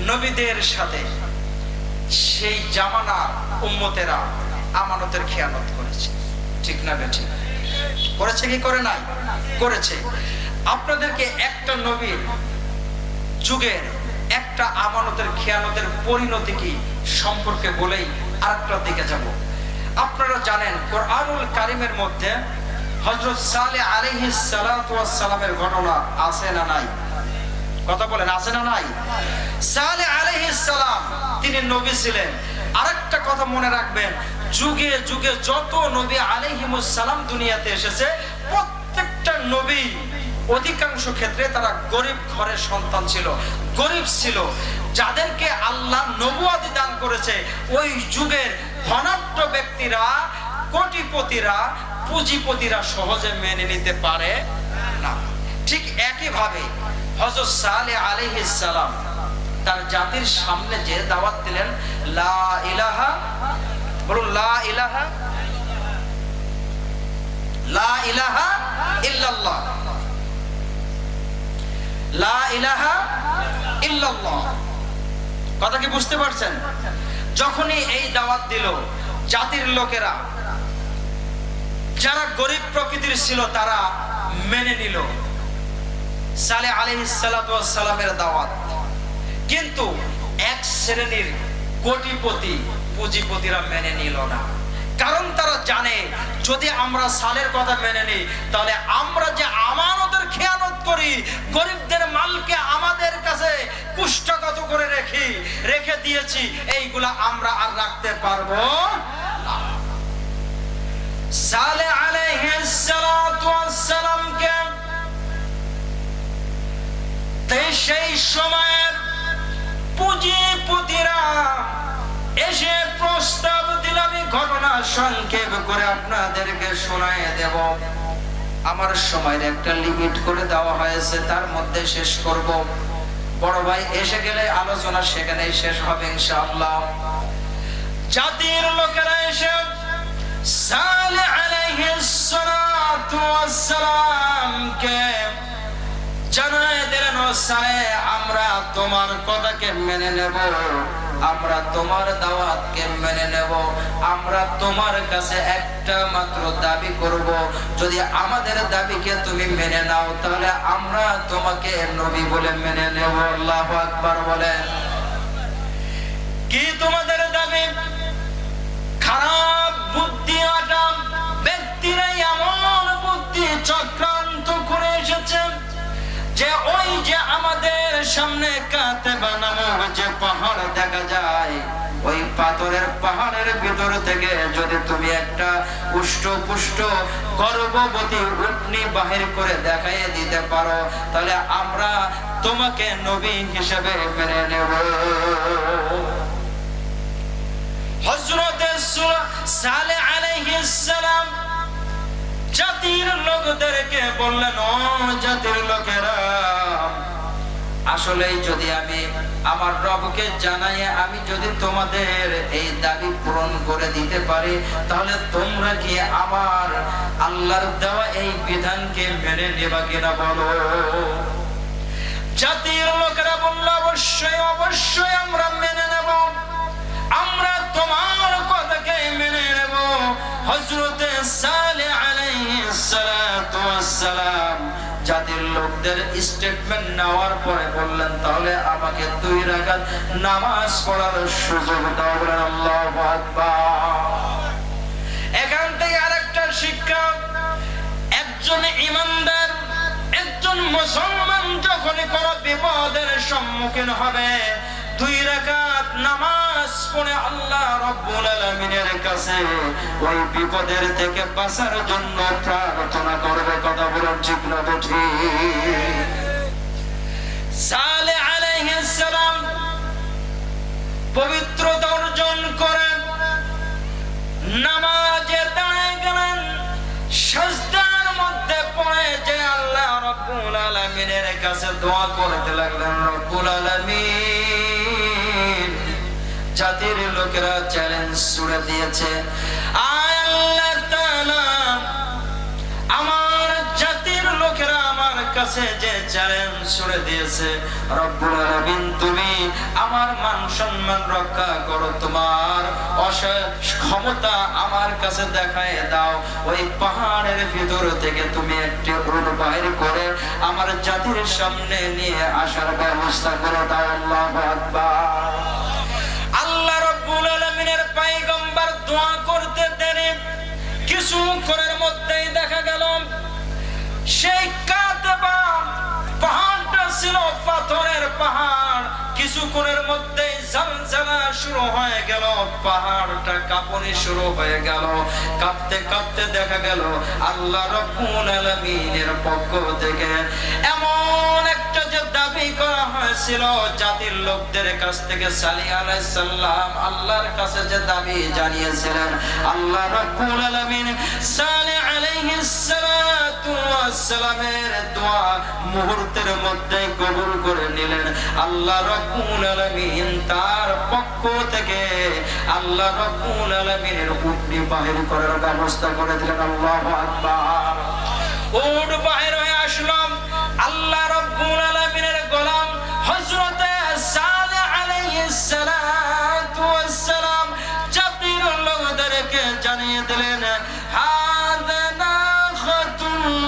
নবীদের সাথে সেই জামানার উম্মতেরা আমানতের খেয়ানত করেছে। ঠিক না বেঠি? করেছে কি করে নাই? করেছে। আপনাদেরকে একটা নবীর যুগের একটা আমানতের খেয়ানতের পরিণতি কি সম্পর্কে বলেই আরেকটা দিকে যাব। আপনারা জানেন কোরআনুল কারীমের মধ্যে হযরত সালেহ আলাইহিস সালাতু ওয়াস সালামের ঘটনা আছে না নাই? কথা বলেন, আছে না নাই? সালেহ আলাইহিস সালাম তিনি নবী ছিলেন। আরেকটা কথা মনে রাখবেন, যুগে যুগে যত নবী আলাইহিমুস সালাম দুনিয়াতে এসেছে, প্রত্যেকটা নবী অধিকাংশ ক্ষেত্রে তারা গরিব ঘরের সন্তান ছিল, গরিব ছিল। যাদেরকে আল্লাহ নবুয়াতি দান করেছে ওই যুগের ধনাঢ্য ব্যক্তিরা, কোটিপতিরা, পুঁজিপতিরা সহজে মেনে নিতে পারে না। ঠিক একইভাবে হযরত সালেহ আলাইহিস সালাম তার জাতির সামনে যে দাওয়াত দিলেন, লা ইলাহা, বলুন লা ইলাহা, লা ইলাহা ইল্লাল্লাহ, লা ইলাহা ইল্লাল্লাহ। কথা কি বুঝতে পারছেন? যখনই এই দাওয়াত দিল, জাতির লোকেরা যারা গরিব প্রকৃতির ছিল তারা মেনে নিল সালেহ আলাইহিস সালাতু ওয়াস সালামের দাওয়াত। কিন্তু এক শ্রেণীর কোটিপতি পুঁজিপতিরা মেনে নিল না। কারণ তারা জানে যদি আমরা সালের কথা মেনে নিই তাহলে আমরা যে আমানতের খেয়ানত করি, গরিবদের মালকে আমাদের কাছে কুষ্ঠগত করে রেখে দিয়েছি, এইগুলা আমরা আর রাখতে পারবো না। সালেহ আলাইহিস সালাতু ওয়াস সালামকে সেই সময়ে পুঁজিপতিরা এসে প্রস্তাব দিল, আমি ঘটনা সংক্ষেপ করে আপনাদেরকে শোনায় দেব। আমার সময়ের একটা লিমিট করে দেওয়া হয়েছে, তার মধ্যে শেষ করব। বড় ভাই এসে গেলে আলোচনা সেখানেই শেষ হবে ইনশাআল্লাহ। জাতির লোকেরা এসে সালেহ আলাইহিস সালাতু ওয়াস সালামকে জানায় দিলেন, ও সালেহ, আমরা তোমার কথাকে মেনে নেব, আমরা তোমার দাওয়াতকে মেনে নেব। আমরা তোমার কাছে একটা মাত্র দাবি করব, যদি আমাদের দাবিকে তুমি মেনে নাও তাহলে আমরা তোমাকে নবী বলে মেনে নেব। আল্লাহু আকবার বলেন। কি তোমাদের দাবি? খারাপ বুদ্ধি আটা ব্যক্তিরা এমন বুদ্ধি চক্রান্ত করে এসেছে যে ওই যে আমাদের সামনে কাতেবা নামক যে পাহাড় দেখা যায়, ওই পাথরের পাহাড়ের ভিতর থেকে যদি তুমি একটা পুষ্ট গর্ভবতী উটনি বাহির করে দেখাইয়ে দিতে পারো তাহলে আমরা তোমাকে নবী হিসেবে মেনে নেব। হযরত সালেহ আলাইহিস সালাম জাতির লোকদেরকে বললেন, ও জাতির লোকেরা, আসলে যদি আমি আমার রবকে জানাই আমি যদি তোমাদের এই দাবি পূরণ করে দিতে পারি তাহলে তোমরা কি আমার আল্লাহর দেওয়া এই বিধানকে মেনে নেবা কিনা বলো। জাতির লোকেরা বলল, অবশ্যই অবশ্যই আমরা মেনে নেব, আমরা তোমার কথাকে মেনে নেব। হযরত সালেহ আলাইহিস সালাতু ওয়াস সালাম জাতির লোকদের স্টেটমেন্ট নেওয়ার পরে বললেন, তাহলে আমাকে 2 রাকাত নামাজ পড়ার সুযোগ দাও। বলেন আল্লাহু আকবার। এখান থেকে আরেকটা শিক্ষা, একজন ঈমানদার, একজন মুসলমান যখন কোনো বিপদের সম্মুখীন হবে 2 রাকাত নামাজ পড়ে আল্লাহ রাব্বুল আলামিনের কাছে ওই বিপদের থেকে বাঁচার জন্য প্রার্থনা করবে। কথা বলেন ঠিক না ঠিক? সালেহ আলাইহিস সালাম পবিত্রতা অর্জন করেন, কাছে দোয়া করতে লাগলেন, রব্বুল আলামিন জাতির লোকেরা চ্যালেঞ্জ ছুড়ে দিয়েছে, আয় আল্লাহ তাআলা আমার জাতির লোকেরা আমার কাছে যে চ্যালেঞ্জ ছুড়ে দিয়েছে, রব্বুল আলামিন তুমি আমার মান সম্মান রক্ষা করো, তোমার অশেষ ক্ষমতা আমার কাছে দেখায় দাও। ওই পাহাড়ের ভিতর থেকে তুমি একটি উট বাইর করে আমার জাতির সামনে নিয়ে আসার ব্যবস্থা করে দাও। আল্লাহু আকবার। আল্লাহ রাব্বুল আলামিনের পয়গম্বর দোয়া করতে দেরি কিছুক্ষণের মধ্যেই দেখা গেল সেই কাতবা পাহাড়টা ছিল পাথরের পাহাড়, কিছুক্ষণের মধ্যেই ঝলঝলা শুরু হয়ে গেল, পাহাড়টা কাঁপনি শুরু হয়ে গেল। কাঁপতে কাঁপতে দেখা গেল আল্লাহ রাব্বুল আলামিনের পক্ষ থেকে এমন একটা যে দাবি করা হয়েছিল জাতির লোকদের কাছ থেকে, সালিহ আলাইহিস সালাম আল্লাহর কাছে যে দাবি জানিয়েছিলেন, আল্লাহ রাব্বুল আলামিন সালিহ আলাইহিস সালাতু ওয়াস সালামের দোয়া মুহূর্তের মধ্যে কবুল করে নিলেন। আল্লাহ রাব্বুল আলামিন তার পক্ষ থেকে আল্লাহ রাব্বুল আলামিনের উটনি বাহির করার ব্যবস্থা করে দিলেন। আল্লাহু আকবার। উট বাহির হয়ে আসলো, আল্লাহ রাব্বুল আলামিনের গোলাম হযরত সালেহ আলাইহিস সালাতু ওয়াস সালাম জাতির লোকদেরকে জানিয়ে দিলেন, হাযা নাখাতুল্লাহ,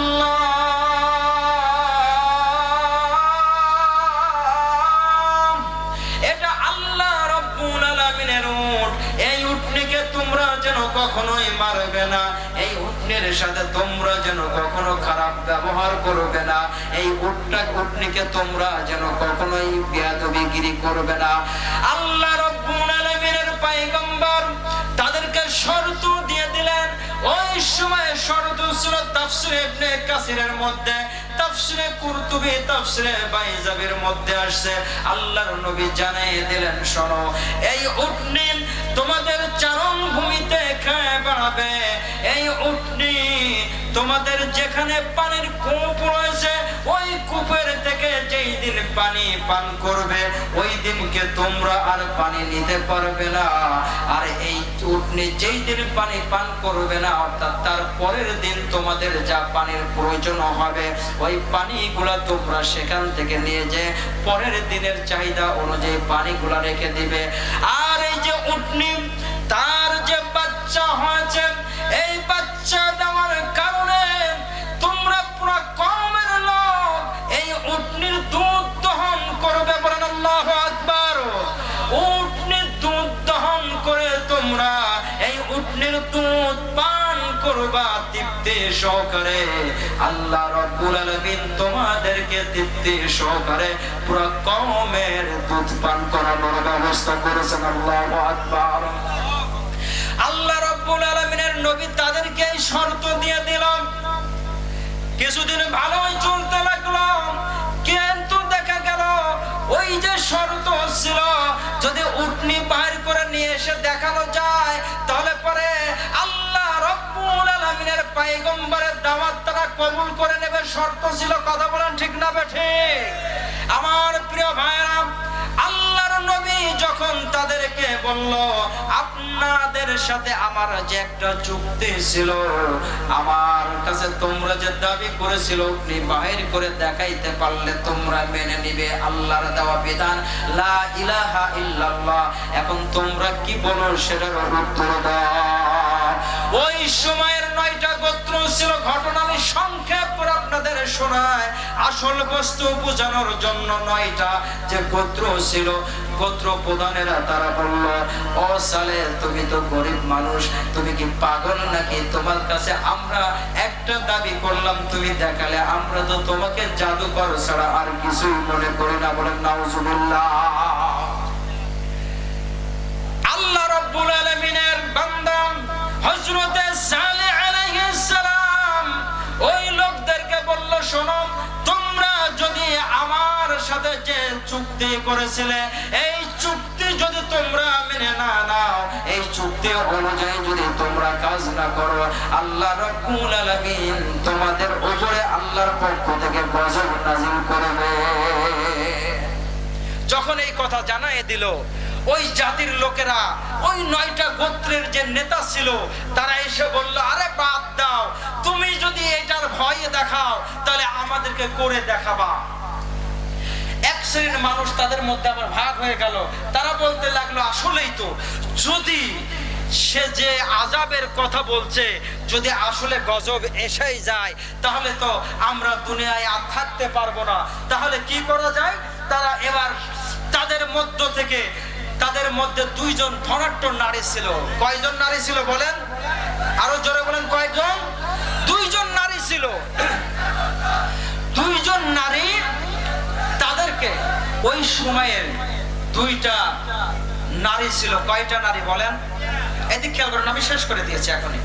এটা আল্লাহ রাব্বুল আলামিনের উট, এই উটনিকে তোমরা যেন কখনোই মারবে না, এই উটনির সাথে তোমরা যেন কখনো খারাপ ব্যবহার করবে না, এই উটনিকে তোমরা যেন কখনোই বেয়াদবিগিরি করবে না। আল্লাহ রাব্বুল আলামিনের পয়গম্বর তাদেরকে শর্ত দিয়ে দিলেন। ওই সময় শর্ত ছিল তাফসীরে ইবনে কাসিরের মধ্যে, তাফসীরে কুরতুবী, তাফসীরে বাইজাবির মধ্যে আসছে। আল্লাহর নবী জানিয়ে দিলেন, শোনো, এই উটনি তোমাদের চারণ ভূমিতে খেয়ে বেড়াবে, এই উটনি তোমাদের যেখানে পানির কূপ রয়েছে ওই কূপের থেকে যেই দিন পানি পান করবে ওই দিনকে তোমরা আর পানি নিতে পারবে না, আর এই উটনি যেই দিন পানি পান করবে না অর্থাৎ তার পরের দিন তোমাদের যা পানির প্রয়োজন হবে ওই পানিগুলা তোমরা সেখান থেকে নিয়ে যে পরের দিনের চাহিদা অনুযায়ী পানিগুলা রেখে দিবে। আর এই যে উটনি তার যে বাচ্চা হয়েছে এই বাচ্চা দেওয়ার কারণে তোমরা পুরো কওমের লোক এই উটনির দুধ দহন করবে। বলেন আল্লাহু আকবার। উটনির দুধ দহন করে তোমরা এই উটনির দুধ পান করবা তৃপ্তি সহকারে। আল্লাহ রাব্বুল আলামিন তোমাদেরকে তৃপ্তি সহকারে পুরো কওমের দুধ পান করানোর ব্যবস্থা করেছেন। আল্লাহু আকবার। আল্লাহ রাব্বুল আলামিনের নবী তাদেরকে এই শর্ত দিয়ে দিলাম। কিছুদিন ভালোই চলতে লাগলো, কিন্তু দেখা গেল ওই যে শর্ত ছিল যদি উটনি বাইর করে নিয়ে এসে দেখানো যায় তাহলে পরে আল্লাহ রাব্বুল আলামিনের পয়গম্বরের দাওয়াত তারা কবুল করে নেবে, শর্ত ছিল। কথা বলেন ঠিক না ঠিক? আমার প্রিয় ভাইরা, আল্লাহর নবী যখন তাদেরকে বলল আপনাদের সাথে আমার যে একটা চুক্তি ছিল, আমার কাছে তোমরা যে দাবি করেছিল আপনি বাহির করে দেখাইতে পারলে তোমরা মেনে নিবে আল্লাহর দেওয়া বিধান লা ইলাহা ইল্লাল্লাহ, এখন তোমরা কি বলো সেটার উত্তর দাও। ওই সময়ের 9টা গোত্র ছিল। ঘটনা আমি সংক্ষেপ করে আপনাদের শোনায়, আসল বস্তু বোঝানোর জন্য 9টা যে গোত্র ছিল, গোত্র প্রধানেরা তারা বলল, ও সালেহ তুমি তো গরিব মানুষ, তুমি কি পাগল নাকি? তোমার কাছে আমরা একটা দাবি করলাম, তুমি দেখালে, আমরা তো তোমাকে জাদুকর ছাড়া আর কিছুই মনে করি না। বলেন নাউজুবিল্লাহ। আল্লাহ রাব্বুল আলামিনের বান্দা হযরত সালেহ আলাইহিস সালাম ওই লোকদেরকে বলল, শোনো, তোমরা যদি আমার সাথে যে চুক্তি করেছিলে এই চুক্তি যদি তোমরা মেনে না নাও, এই চুক্তি অনুযায়ী যদি তোমরা কাজ না করো, আল্লাহ রাব্বুল আলামিন তোমাদের উপরে আল্লাহর পক্ষ থেকে গজব নাযিল করবে। যখন এই কথা জানায় দিল, ওই জাতির লোকেরা, ওই 9টা গোত্রের যে নেতা ছিল, তারা এসে বলল, আরে বাদ দাও, তুমি যদি এটার ভয় দেখাও তাহলে আমাদেরকে করে দেখাবা। এক শ্রেণীর মানুষ তাদের মধ্যে আবার ভাগ হয়ে গেল। তারা বলতে লাগলো, আসলেই তো, যদি সে যে আযাবের কথা বলছে যদি আসলে গজব এসেই যায় তাহলে তো আমরা দুনিয়ায় আর থাকতে পারবো না। তাহলে কি করা যায়? তারা এবার তাদের মধ্যে 2জন ধনাঢ্য নারী ছিল। কয়জন নারী ছিল বলেন? আরো জোরে বলেন, কয়জন? 2জন নারী ছিল। 2জন নারী, তাদেরকে ওই সময়ের 2টা নারী ছিল। কয়টা নারী বলেন? এদিক খেয়াল করেন, আমি শেষ করে দিয়েছি এখনই।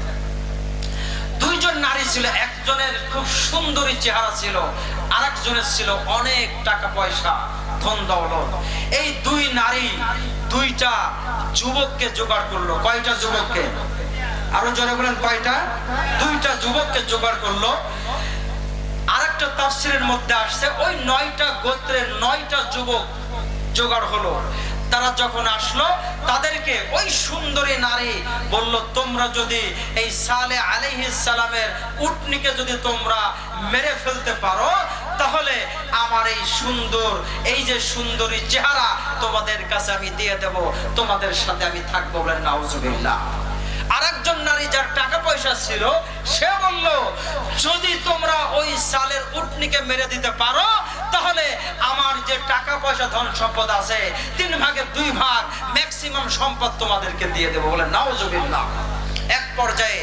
2জন নারী ছিল। একজনের খুব সুন্দরী চেহারা ছিল, আর একজনের ছিল অনেক টাকা পয়সা, ধন দৌলত। এই 2 নারী 2টা যুবককে জোগাড় করলো। কয়টা যুবককে? আরো জোরে বলেন, কয়টা? 2টা যুবককে জোগাড় করলো। আরেকটা তাফসীরের মধ্যে আসছে, ওই 9টা গোত্রের 9টা যুবক জোগাড় হলো। তারা যখন আসলো, তাদেরকে ওই সুন্দরী নারী বলল, তোমরা যদি এই সালেহ আলাইহিস সালামের উটনিকে যদি তোমরা মেরে ফেলতে পারো তাহলে আমার এই যে সুন্দরী চেহারা তোমাদের কাছে আমি দিয়ে দেব, তোমাদের সাথে আমি থাকবো। বলেন নাউজুবিল্লাহ। আরেকজন নারী যার টাকা পয়সা ছিল, সে বলল, যদি তোমরা ওই সালের উটনিকে মেরে দিতে পারো তাহলে আমার যে টাকা পয়সা ধন সম্পদ আছে 3 ভাগের 2 ভাগ ম্যাক্সিমাম সম্পদ তোমাদেরকে দিয়ে দেবো। বলে নাউজুবিল্লাহ। এক পর্যায়ে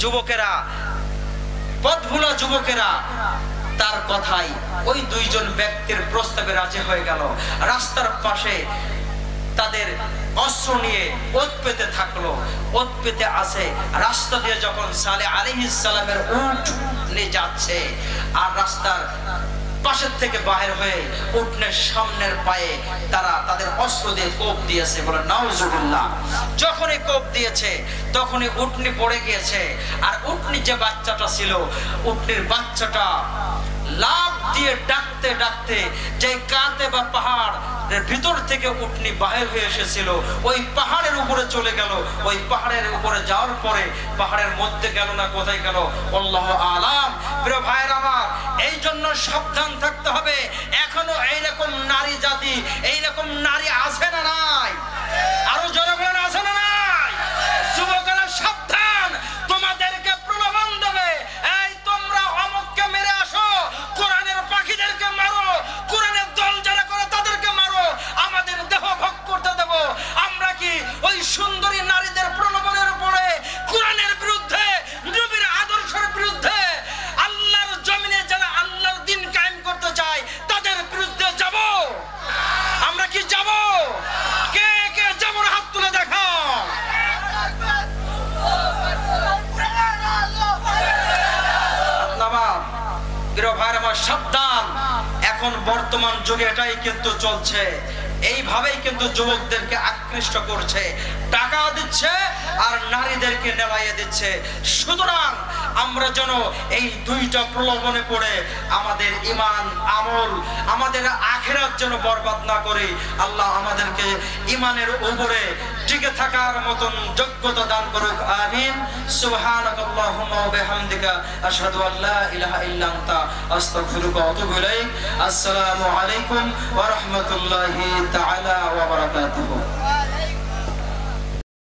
যুবকেরা, পথভুলা যুবকেরা তার কথাই ওই 2জন ব্যক্তির প্রস্তাবে রাজি হয়ে গেল। রাস্তার পাশে তাদের অস্ত্র নিয়ে ওত পেতে থাকলো। ওত পেতে আসে, রাস্তা দিয়ে যখন সালেহ আলাইহিস সালামের উট নিয়ে যাচ্ছে, আর রাস্তার পাশের থেকে বাহির হয়ে উটনের সামনের পায়ে তারা তাদের অস্ত্র দিয়ে কোপ দিয়েছে। বলে নাউজুবিল্লাহ। যখনই কোপ দিয়েছে তখনই উটনি পড়ে গিয়েছে। আর উটনির যে বাচ্চাটা ছিল, উটনির বাচ্চাটা লাফ দিয়ে ডাকতে ডাকতে যে কাঁতে বা পাহাড় ভিতর থেকে উটনি বাহির হয়ে এসেছিল, ওই পাহাড়ের উপরে চলে গেল। ওই পাহাড়ের উপরে যাওয়ার পরে পাহাড়ের মধ্যে গেল না, কোথায় গেল আল্লাহু আলাম। প্রিয় ভাইয়ের আমার, এই জন্য সাবধান থাকতে হবে। এখনো এইরকম নারী জাতি, এইরকম নারী আছে না নাই? আরো জোরে বলেন, আছে না নাই? যুবকেরা সাবধান, তোমাদেরকে প্রলোভন দেবে, এই তোমরা অমুককে মেরে আসো, কোরআনের পাখিদেরকে মারো, কোরআনের দল যারা করে তাদেরকে মারো, আমাদের দেহ ভোগ করতে দেব। আমরা কি ওই সুন্দরী নারীদের প্রলোভনের উপরে কোরআনের বিরুদ্ধে, নবীর আদর্শের বিরুদ্ধে, আল্লাহর জমিনে যারা আল্লাহর দ্বীন কায়েম করতে চায় তাদের বিরুদ্ধে যাব? আমরা কি যাব? কে কে যাব? হাত তুলে দেখাও। সাবধান, এখন বর্তমান যুগে এটাই কিন্তু চলছে। এইভাবেই কিন্তু যুবকদেরকে আকৃষ্ট করছে, টাকা দিচ্ছে আর নারীদেরকে নেলাইয়ে দিচ্ছে। সুতরাং আমরা যেন এই 2টা প্রলোভনে পড়ে আমাদের ঈমান, আমল, আমাদের আখিরাত যেন বরবাদ না করি। আল্লাহ আমাদেরকে ঈমানের উপরে টিকে থাকার মতন যোগ্যতা দান করুক। আমিন। সুবহানাকাল্লাহুম্মা ওয়া বিহামদিকা আশহাদু আল্লা ইলাহা ইল্লা আনতা আস্তাগফিরুকা ওয়া আতুবু ইলাইক। আসসালামু আলাইকুম ওয়া রাহমাতুল্লাহি তাআলা ওয়া বারাকাতুহু।